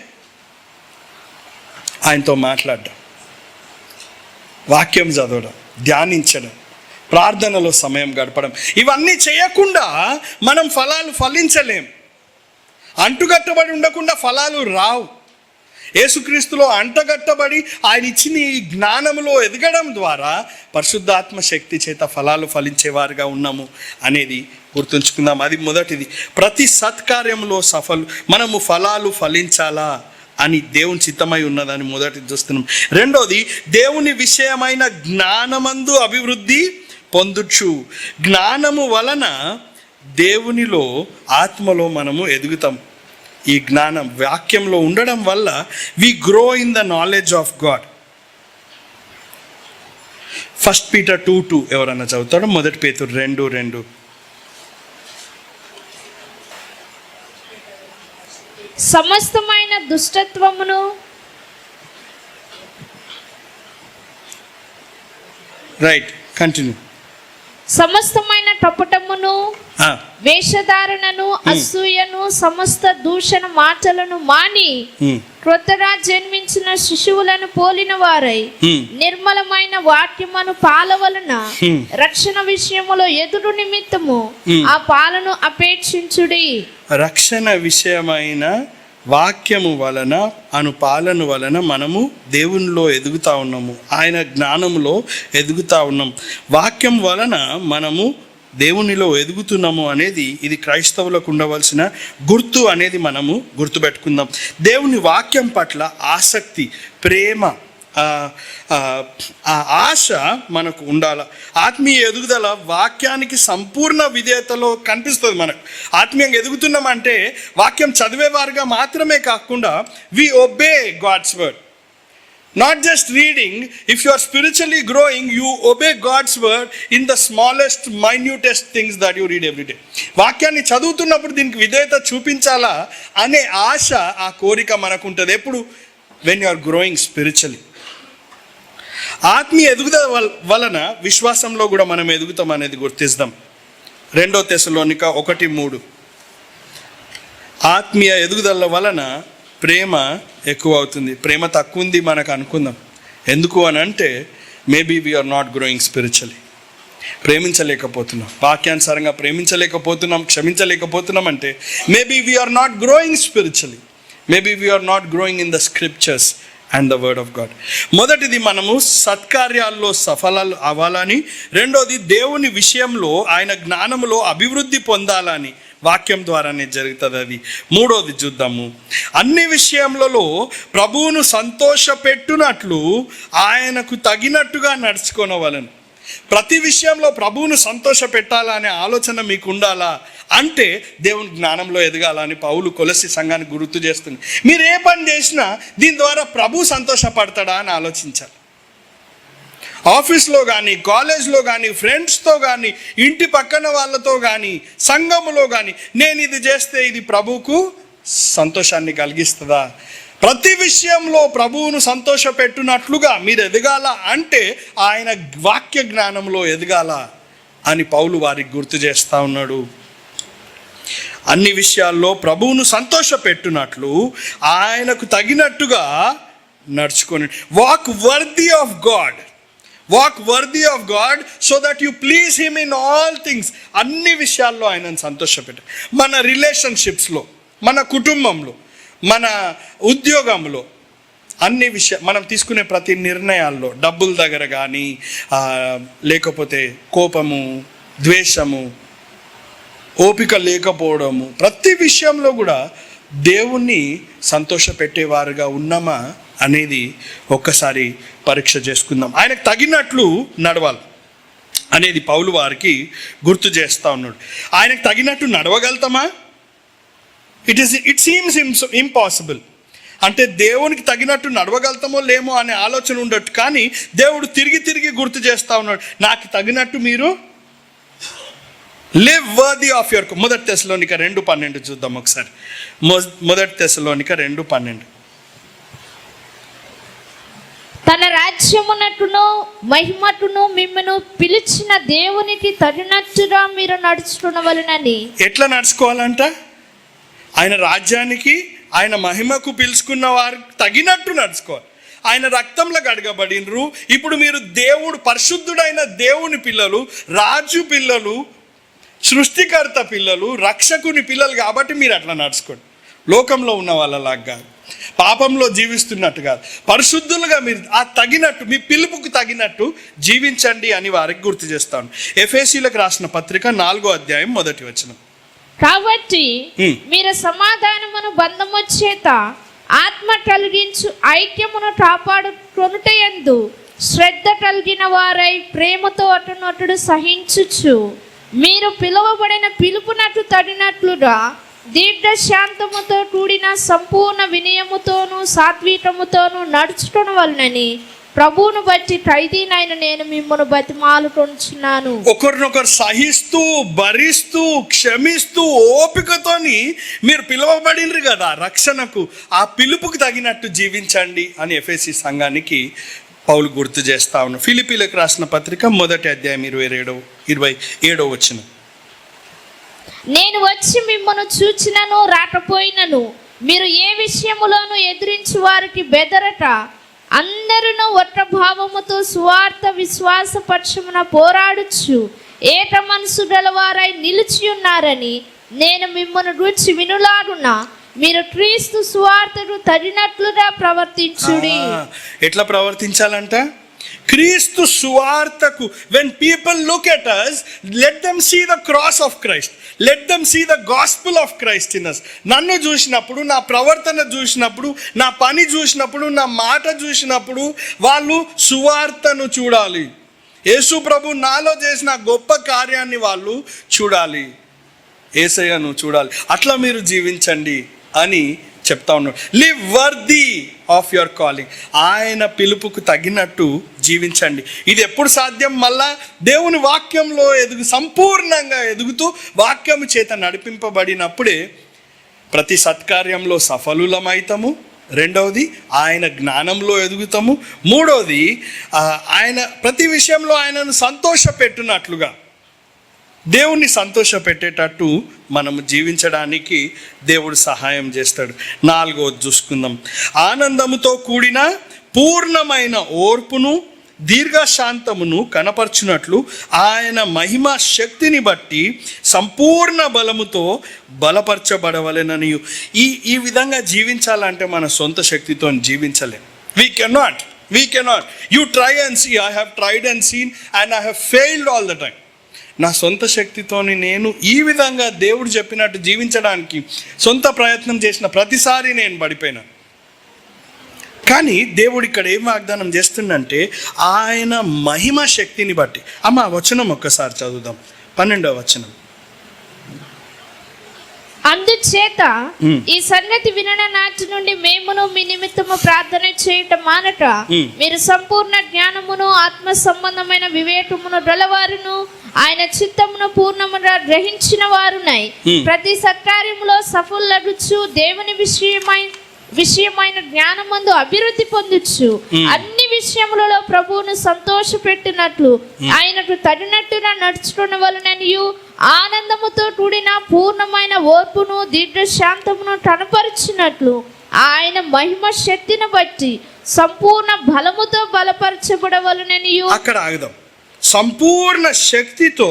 ఆయనతో మాట్లాడడం, వాక్యం చదవడం, ధ్యానించడం, ప్రార్థనలో సమయం గడపడం. ఇవన్నీ చేయకుండా మనం ఫలాలు ఫలించలేం. అంటుకట్టబడి ఉండకుండా ఫలాలు రావు. యేసుక్రీస్తులో అంటగట్టబడి ఆయన ఇచ్చిన ఈ జ్ఞానంలో ఎదగడం ద్వారా పరిశుద్ధాత్మ శక్తి చేత ఫలాలు ఫలించేవారుగా ఉన్నాము అనేది గుర్తుంచుకుందాం. అది మొదటిది. ప్రతి సత్కార్యంలో మనము ఫలాలు ఫలించాలా అని దేవుని చిత్తమై ఉన్నదని మొదటిది చూస్తున్నాం. రెండోది, దేవుని విషయమైన జ్ఞానమందు అభివృద్ధి పొందుచు. జ్ఞానము వలన దేవునిలో ఆత్మలో మనము ఎదుగుతాం. ఈ జ్ఞానం వాక్యంలో ఉండడం వల్ల we grow in the knowledge of God. 1 Peter 2:2 ఎవరన్నా చదువుతాడో? 1 పేతురు 2:2. సమస్తమైన దుష్టత్వమును రైట్, కంటిన్యూ. సమస్తమైన కపటమును, వేషధారణను, అసూయను, సమస్త దూషణ మాటలను మాని క్రొత్తగా జన్మించిన శిశువులను పోలిన వారై నిర్మలమైన వాక్యమును పాల వలన రక్షణ విషయములో ఎదురు నిమిత్తము ఆ పాలను అపేక్షించుడి. రక్షణ విషయమైన వాక్యము వలన పాలన వలన మనము దేవునిలో ఎదుగుతా ఉన్నాము, ఆయన జ్ఞానములో ఎదుగుతా ఉన్నాం. వాక్యం వలన మనము దేవునిలో ఎదుగుతున్నాము అనేది ఇది క్రైస్తవులకు ఉండవలసిన గుర్తు అనేది మనము గుర్తుపెట్టుకుందాం. దేవుని వాక్యం పట్ల ఆసక్తి, ప్రేమ, ఆ ఆశ మనకు ఉండాలి. ఆత్మీయ ఎదుగుదల వాక్యానికి సంపూర్ణ విధేయతలో కనిపిస్తుంది. మనకు ఆత్మీయంగా ఎదుగుతున్నామంటే వాక్యం చదివేవారుగా మాత్రమే కాకుండా we obey God's word. Not just reading. If you are spiritually growing, you obey God's word in the smallest, minutest things that you read every day. వాక్యాన్ని చదువుతున్నప్పుడు దీనికి విధేయత చూపించాలా అనే ఆశ, ఆ కోరిక మనకు ఉంటుంది ఎప్పుడు? when you are growing spiritually. ఆత్మీయ ఎదుగుదల వలన విశ్వాసంలో కూడా మనం ఎదుగుతాం అనేది గుర్తిస్తాం. 2 తెస్సలోనిక 1:3. ఆత్మీయ ఎదుగుదల వలన ప్రేమ ఎక్కువ అవుతుంది. ప్రేమ తక్కువ ఉంది మనకు అనుకుందాం. ఎందుకు అని అంటే maybe we're not growing spiritually. ప్రేమించలేకపోతున్నాం, వాక్యానుసారంగా ప్రేమించలేకపోతున్నాం, క్షమించలేకపోతున్నాం అంటే maybe we're not growing spiritually. Maybe we're not growing in the scriptures and the word of God. మొదటిది, మనము సత్కార్యాల్లో సఫలాలు అవ్వాలని. రెండోది, దేవుని విషయంలో ఆయన జ్ఞానంలో అభివృద్ధి పొందాలని. వాక్యం ద్వారానే జరుగుతుంది అది. మూడోది చూద్దాము, అన్ని విషయములలో ప్రభువును సంతోషపెట్టునట్లు ఆయనకు తగినట్టుగా నడుచుకోనవలను. ప్రతి విషయంలో ప్రభువును సంతోష పెట్టాలనే ఆలోచన మీకు ఉండాలా అంటే దేవుని జ్ఞానంలో ఎదగాలని పౌలు కొలసి సంఘానికి గుర్తు చేస్తుంది. మీరు ఏ పని చేసినా దీని ద్వారా ప్రభు సంతోషపడతాడా అని ఆలోచించాలి. ఆఫీస్లో కానీ, కాలేజ్లో కానీ, ఫ్రెండ్స్తో కానీ, ఇంటి పక్కన వాళ్ళతో కానీ, సంఘములో కానీ నేను ఇది చేస్తే ఇది ప్రభువుకు సంతోషాన్ని కలిగిస్తుందా? ప్రతి విషయంలో ప్రభువును సంతోషపెట్టునట్లుగా మీరు ఎదగాల అంటే ఆయన వాక్య జ్ఞానంలో ఎదగాల అని పౌలు వారికి గుర్తు చేస్తూ ఉన్నాడు. అన్ని విషయాల్లో ప్రభువును సంతోషపెట్టునట్లు ఆయనకు తగినట్టుగా నడుచుకొని walk worthy of God. Walk worthy of God so that you please him in all things. అన్ని విషయాల్లో ఆయనను సంతోషపెట్టు. మన రిలేషన్షిప్స్లో, మన కుటుంబంలో, మన ఉద్యోగంలో, అన్ని మనం తీసుకునే ప్రతి నిర్ణయాల్లో, డబ్బుల దగ్గర కానీ, లేకపోతే కోపము, ద్వేషము, ఓపిక లేకపోవడము, ప్రతి విషయంలో కూడా దేవుణ్ణి సంతోషపెట్టేవారుగా ఉన్నామా అనేది ఒక్కసారి పరీక్ష చేసుకుందాం. ఆయనకు తగినట్లు నడవాలి అనేది పౌలు వారికి గుర్తు చేస్తూ ఉన్నాడు. ఆయనకు తగినట్టు నడవగలుగుతామా? It seems impossible. అంటే దేవునికి తగినట్టు నడవగలుగుతామో లేమో అనే ఆలోచన ఉండొచ్చు, కానీ దేవుడు తిరిగి తిరిగి గుర్తు చేస్తూ ఉన్నాడు, నాకు తగినట్టు మీరు లివ్ వర్ది ఆఫ్ యువర్. 1 తెస్సలోనిక 2:12 చూద్దాం ఒకసారి. 1 తెస్సలోనిక 2:12. తన రాజ్యమునట్టును మహిమటును మిమ్మను పిలిచిన దేవునికి తగినట్టుగా మీరు నడుచుకునవలెనని. ఎట్లా నడుచుకోవాలంట? ఆయన రాజ్యానికి, ఆయన మహిమకు పిలుచుకున్న వారికి తగినట్టు నడుచుకోవాలి. ఆయన రక్తంలో కడగబడినరు. ఇప్పుడు మీరు దేవుడు, పరిశుద్ధుడైన దేవుని పిల్లలు, రాజు పిల్లలు, సృష్టికర్త పిల్లలు, రక్షకుని పిల్లలు కాబట్టి మీరు అట్లా నడుచుకోండి. లోకంలో ఉన్న వాళ్ళలాగా కాదు. పాపంలో జీవిస్తున్నట్టు కాదు, పరిశుద్ధులుగా మీరు ఆ తగినట్టు మీ పిలుపుకు తగినట్టు జీవించండి అని వారికి గుర్తు చేస్తాను. ఎఫెసీయులకు రాసిన పత్రిక 4వ అధ్యాయం 1వ వచనం. కాబట్టి మీరు సమాధానమును బంధము చేత ఆత్మ కలిగించు ఐక్యమును కాపాడుకొనుటయందు శ్రద్ధ కలిగిన వారై ప్రేమతో అటునొట్టుడు సహించుచు మీరు పిలువబడిన పిలుపునట్టు తడినట్లుగా దీర్ఘశాంతముతో కూడిన సంపూర్ణ వినయముతోనూ సాత్వికముతోనూ నడుచుకుని వలనని ప్రభువును బట్టి ఖైదీనైన నేను మిమ్మల్ని బతిమాలుకొనుచున్నాను. ఒకరినొకరు సహిస్తూ భరిస్తూ క్షమిస్తూ ఓపికతోని మీరు పిలువబడినరు కదా రక్షణకు, ఆ పిలుపుకు తగినట్టు జీవించండి అని ఎఫెసీ సంఘానికి పౌలు గుర్తు చేస్తా ఉన్నాడు. ఫిలిప్పీలకు రాసిన పత్రిక 1వ అధ్యాయం 27వ వచనం. నేను వచ్చి మిమ్మల్ని చూచినను రాకపోయినను మీరు ఏ విషయములోనూ ఎదిరించి వారికి బెదరట అందరూ ఒక్క భావముతో సువార్త విశ్వాస పక్షమున పోరాడుచు ఏక మనసు గలవారై నిలిచి ఉన్నారని నేను మిమ్మల్ని గురించి వినులాగున మీరు క్రీస్తు సువార్తను తగినట్లుగా ప్రవర్తించుడి. ఎట్లా ప్రవర్తించాలంట? క్రీస్తు సువార్తకు. When people look at us, let them see the cross of Christ, let them see the gospel of Christ in us. నన్ను చూసినప్పుడు, నా ప్రవర్తన చూసినప్పుడు, నా పని చూసినప్పుడు, నా మాట చూసినప్పుడు వాళ్ళు సువార్తను చూడాలి. యేసు ప్రభు నాలో చేసిన గొప్ప కార్యాన్ని వాళ్ళు చూడాలి, యేసయ్యను చూడాలి. అట్లా మీరు జీవించండి అని చెప్తా ఉన్నాడు. Live worthy of your calling. ఆయన పిలుపుకు తగినట్టు జీవించండి. ఇది ఎప్పుడు సాధ్యం? మళ్ళా దేవుని వాక్యంలో సంపూర్ణంగా ఎదుగుతూ వాక్యము చేత నడిపింపబడినప్పుడే ప్రతి సత్కార్యంలో సఫలులమైతాము. రెండవది ఆయన జ్ఞానంలో ఎదుగుతాము. మూడవది ఆయన ప్రతి విషయంలో ఆయనను సంతోషపెట్టునట్లుగా, దేవుణ్ణి సంతోషపెట్టేటట్టు మనము జీవించడానికి దేవుడు సహాయం చేస్తాడు. 4వది చూసుకుందాం. ఆనందముతో కూడిన పూర్ణమైన ఓర్పును దీర్ఘశాంతమును కనపరచునట్లు ఆయన మహిమ శక్తిని బట్టి సంపూర్ణ బలముతో బలపరచబడవలెనని. ఈ విధంగా జీవించాలంటే మన సొంత శక్తితో జీవించలేం. We cannot. You try and see. I have tried and seen and I have failed all the time. నా సొంత శక్తితోని నేను ఈ విధంగా దేవుడు చెప్పినట్టు జీవించడానికి సొంత ప్రయత్నం చేసిన ప్రతిసారి నేను పడిపోయినా. కానీ దేవుడు ఇక్కడ ఏం వాగ్దానం చేస్తుందంటే ఆయన మహిమ శక్తిని బట్టి. అమ్మ వచనం ఒక్కసారి చదువుదాం, 12వ వచనం. అందుచేత ఈ సంగతి వినన నాటి నుండి మేమును మీ నిమిత్తము ప్రార్థన చేయటం మానక మీరు సంపూర్ణ జ్ఞానమును ఆత్మ సంబంధమైన వివేకమును గలవారును ఆయన చిత్తమును పూర్ణముగా గ్రహించిన వారునై ప్రతి సత్కార్యములో సఫలగుచు దేవుని విషయమైన జ్ఞానమందు అభివృద్ధి పొందొచ్చు అన్ని విషయములలో ప్రభువును సంతోషపెట్టినట్లు ఆయనకు తగినట్టుగా నడుచుకున్న వలననియు ఆనందముతో కూడిన పూర్ణమైన ఓర్పును దీర్ఘశాంతమును కనపరిచినట్లు ఆయన మహిమ శక్తిని బట్టి సంపూర్ణ బలముతో బలపరచబడవలననియు. అక్కడ ఆగుదాం. సంపూర్ణ శక్తితో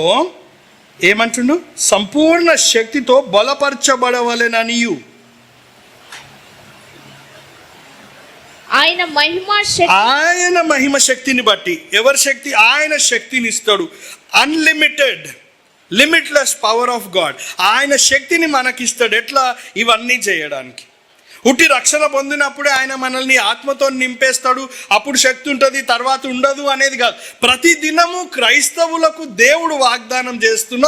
ఏమంటుండు? సంపూర్ణ శక్తితో బలపరచబడవలెననియు. ఆయన మహిమ శక్తిని బట్టి. ఎవరి శక్తి? ఆయన శక్తిని ఇస్తాడు. Unlimited, limitless power of God. ఆయన శక్తిని మనకిస్తాడు. ఎట్లా? ఇవన్నీ చేయడానికి. ఉట్టి రక్షణ పొందినప్పుడే ఆయన మనల్ని ఆత్మతో నింపేస్తాడు, అప్పుడు శక్తి ఉంటుంది, తర్వాత ఉండదు అనేది కాదు. ప్రతి దినము క్రైస్తవులకు దేవుడు వాగ్దానం చేస్తున్న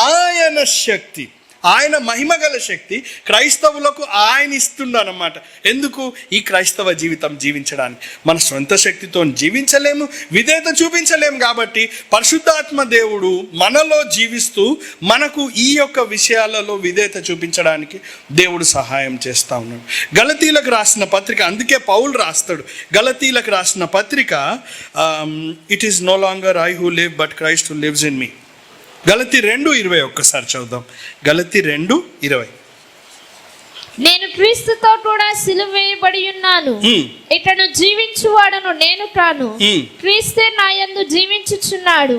ఆయన శక్తి, ఆయన మహిమగల శక్తి క్రైస్తవులకు ఆయన ఇస్తుండనమాట. ఎందుకు? ఈ క్రైస్తవ జీవితం జీవించడానికి. మన సొంత శక్తితో జీవించలేము, విధేయత చూపించలేము. కాబట్టి పరిశుద్ధాత్మ దేవుడు మనలో జీవిస్తూ మనకు ఈ యొక్క విషయాలలో విధేయత చూపించడానికి దేవుడు సహాయం చేస్తూ ఉన్నాడు. గలతీలకు రాసిన పత్రిక, అందుకే పౌలు రాస్తాడు గలతీలకు రాసిన పత్రిక, it is no longer I who live but Christ who lives in me. గలతీ 2:20 ఒక్కసారి చదువుదాం. గలతీ 2:20. నేను క్రీస్తుతో కూడా సిలువ వేయబడి ఉన్నాను. ఇతను జీవించువాడను నేను కాను, క్రీస్తే నా యందు జీవించుచున్నాడు.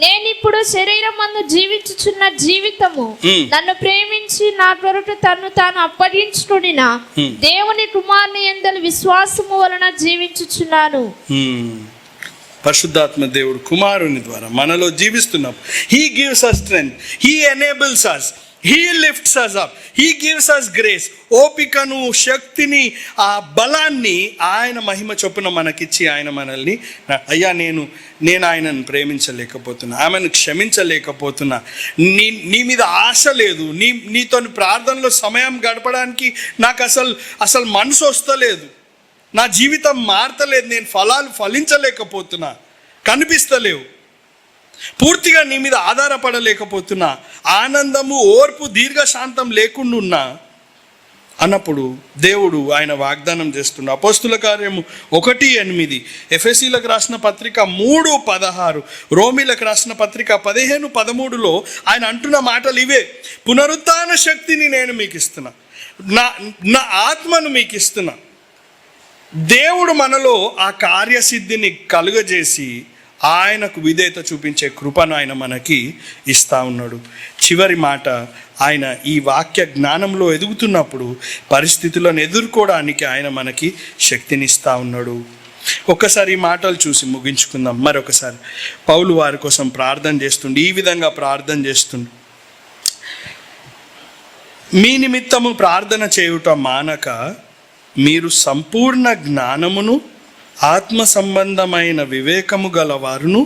నేనిప్పుడు శరీరమందు జీవించుచున్న జీవితము నన్ను ప్రేమించి నా కొరకు తన్ను తాను అప్పగించుకొనిన దేవుని కుమారుని యందలి విశ్వాసము వలన జీవించుచున్నాను. పరిశుద్ధాత్మ దేవుడు కుమారుని ద్వారా మనలో జీవిస్తున్నప్పుడు he gives us strength, he enables us, he lifts us up, he gives us grace. ఓపికను, శక్తిని, ఆ బలాన్ని ఆయన మహిమ చొప్పున మనకిచ్చి ఆయన మనల్ని, అయ్యా నేను ఆయనను ప్రేమించలేకపోతున్నా, ఆమెను క్షమించలేకపోతున్నా, నీ మీద ఆశ లేదు, నీతో ప్రార్థనలో సమయం గడపడానికి నాకు అసలు మనసు వస్తలేదు, నా జీవితం మారతలేదు, నేను ఫలాలు ఫలించలేకపోతున్నా, కనిపిస్తలేవు, పూర్తిగా నీ మీద ఆధారపడలేకపోతున్నా, ఆనందము, ఓర్పు, దీర్ఘశాంతం లేకుండా ఉన్నా అన్నప్పుడు దేవుడు ఆయన వాగ్దానం చేస్తున్న అపోస్తుల కార్యము 1:8, ఎఫెసీలకు రాసిన పత్రిక 3:16, రోమీలకు రాసిన పత్రిక 15:13లో ఆయన అంటున్న మాటలు ఇవే. పునరుత్థాన శక్తిని నేను మీకు ఇస్తున్నా, నా ఆత్మను మీకు ఇస్తున్నా. దేవుడు మనలో ఆ కార్యసిద్ధిని కలుగజేసి ఆయనకు విధేయత చూపించే కృపను ఆయన మనకి ఇస్తా ఉన్నాడు. చివరి మాట, ఆయన ఈ వాక్య జ్ఞానంలో ఎదుగుతున్నప్పుడు పరిస్థితులను ఎదుర్కోవడానికి ఆయన మనకి శక్తిని ఇస్తా ఉన్నాడు. ఒక్కసారి ఈ మాటలు చూసి ముగించుకుందాం. మరొకసారి పౌలు వారి కోసం ప్రార్థన చేస్తుండే, ఈ విధంగా ప్రార్థన చేస్తుండే, మీ నిమిత్తము ప్రార్థన చేయుట మానక మీరు సంపూర్ణ జ్ఞానమును, ఆత్మ సంబంధమైన వివేకము గలవారును,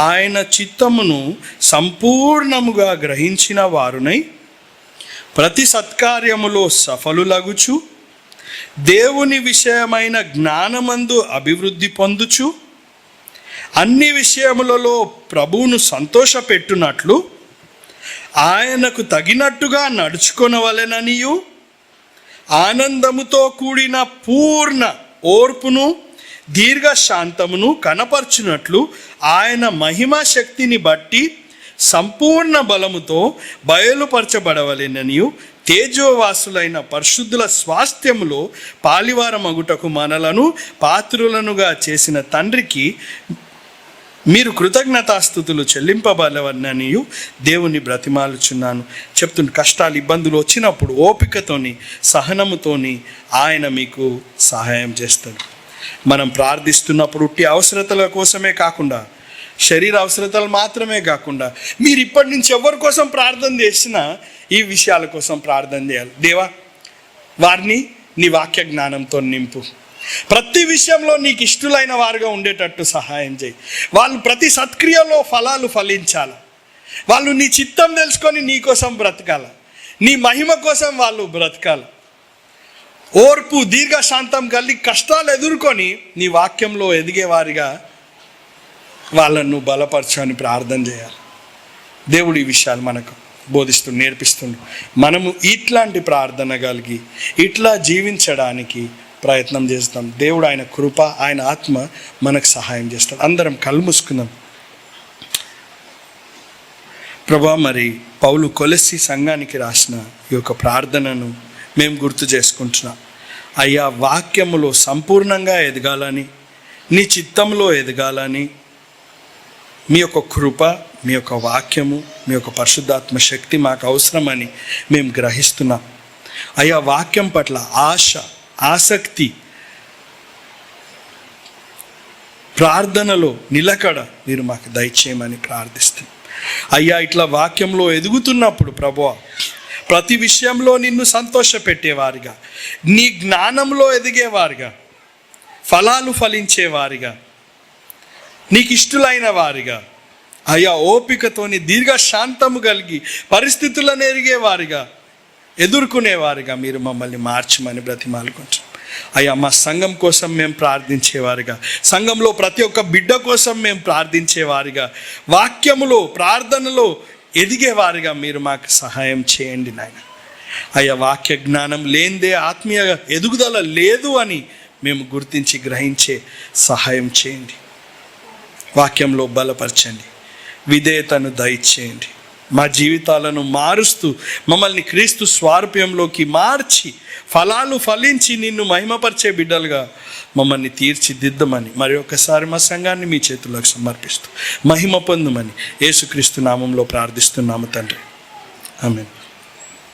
ఆయన చిత్తమును సంపూర్ణముగా గ్రహించిన వారునై ప్రతి సత్కార్యములో సఫలులగుచు, దేవుని విషయమైన జ్ఞానమందు అభివృద్ధి పొందుచు, అన్ని విషయములలో ప్రభువును సంతోషపెట్టునట్లు ఆయనకు తగినట్టుగా నడుచుకొనవలెననియు, ఆనందముతో కూడిన పూర్ణ ఓర్పును, దీర్ఘశాంతమును కనపర్చునట్లు ఆయన మహిమా శక్తిని బట్టి సంపూర్ణ బలముతో బయలుపరచబడవలెననియు, తేజోవాసులైన పరిశుద్ధుల స్వాస్థ్యములో పాలివారమగుటకు మనలను పాత్రులనుగా చేసిన తండ్రికి మీరు కృతజ్ఞతాస్తుతులు చెల్లింపబలవననియు దేవుని బ్రతిమాలుచున్నాను. చెప్తున్న కష్టాలు, ఇబ్బందులు వచ్చినప్పుడు ఓపికతోని, సహనముతోని ఆయన మీకు సహాయం చేస్తాడు. మనం ప్రార్థిస్తున్నప్పుడు ఉట్టి అవసరతల కోసమే కాకుండా, శరీర అవసరతలు మాత్రమే కాకుండా, మీరు ఇప్పటి నుంచి ఎవరి కోసం ప్రార్థన చేసినా ఈ విషయాల కోసం ప్రార్థన చేయాలి. దేవా, వారిని నీ వాక్య జ్ఞానంతో నింపు, ప్రతి విషయంలో నీకు ఇష్టలైన వారుగా ఉండేటట్టు సహాయం చేయి, వాళ్ళు ప్రతి సత్క్రియలో ఫలాలు ఫలించాలి, వాళ్ళు నీ చిత్తం తెలుసుకొని నీ కోసం బ్రతకాల, నీ మహిమ కోసం వాళ్ళు బ్రతకాలి. ఓర్పు, దీర్ఘశాంతం కలిగి కష్టాలు ఎదుర్కొని నీ వాక్యంలో ఎదిగేవారిగా వాళ్ళను బలపరచని ప్రార్థన చేయాలి. దేవుడు ఈ విషయాలు మనకు బోధిస్తుండు, నేర్పిస్తుండు. మనము ఇట్లాంటి ప్రార్థన కలిగి ఇట్లా జీవించడానికి ప్రయత్నం చేస్తాం. దేవుడు ఆయన కృప, ఆయన ఆత్మ మనకు సహాయం చేస్తాడు. అందరం కళ్ళు మూసుకుందాం. ప్రభా, మరి పౌలు కొలస్సీ సంఘానికి రాసిన ఈ యొక్క ప్రార్థనను మేము గుర్తు చేసుకుంటున్నాం. అయ్యా, వాక్యములో సంపూర్ణంగా ఎదగాలని, నీ చిత్తంలో ఎదగాలని మీ యొక్క కృప, మీ యొక్క వాక్యము, మీ యొక్క పరిశుద్ధాత్మ శక్తి మాకు అవసరమని మేము గ్రహిస్తున్నాం. అయ్యా, వాక్యం పట్ల ఆశ, ఆసక్తి, ప్రార్థనలో నిలకడ మీరు మాకు దయచేయమని ప్రార్థిస్తున్నాం. అయ్యా, ఇట్లా వాక్యంలో ఎదుగుతున్నప్పుడు ప్రభువా, ప్రతి విషయంలో నిన్ను సంతోషపెట్టేవారిగా, నీ జ్ఞానంలో ఎదిగేవారిగా, ఫలాలు ఫలించేవారిగా, నీకు ఇష్టలైన వారిగా, అయ్యా ఓపికతోని దీర్ఘశాంతము కలిగి పరిస్థితులను ఎరిగేవారిగా, ఎదుర్కొనేవారిగా మీరు మమ్మల్ని మార్చమని బ్రతిమాలుకుంటాం. అయ్యా, మా సంఘం కోసం మేము ప్రార్థించేవారిగా, సంఘంలో ప్రతి ఒక్క బిడ్డ కోసం మేము ప్రార్థించేవారిగా, వాక్యములో ప్రార్థనలో ఎదిగేవారిగా మీరు మాకు సహాయం చేయండి నాయన. అయ్యా, వాక్య జ్ఞానం లేనిదే ఆత్మీయ ఎదుగుదల లేదు అని మేము గుర్తించి గ్రహించే సహాయం చేయండి. వాక్యంలో బలపరచండి, విధేయతను దయచేయండి. మా జీవితాలను మారుస్తూ మమ్మల్ని క్రీస్తు స్వారూప్యంలోకి మార్చి ఫలాలు ఫలించి నిన్ను మహిమపరిచే బిడ్డలుగా మమ్మల్ని తీర్చిదిద్దమని మరి ఒకసారి మా సంఘాన్ని మీ చేతుల్లోకి సమర్పిస్తూ మహిమ పొందుమని యేసుక్రీస్తు నామంలో ప్రార్థిస్తున్నాము తండ్రి. ఆమేన్.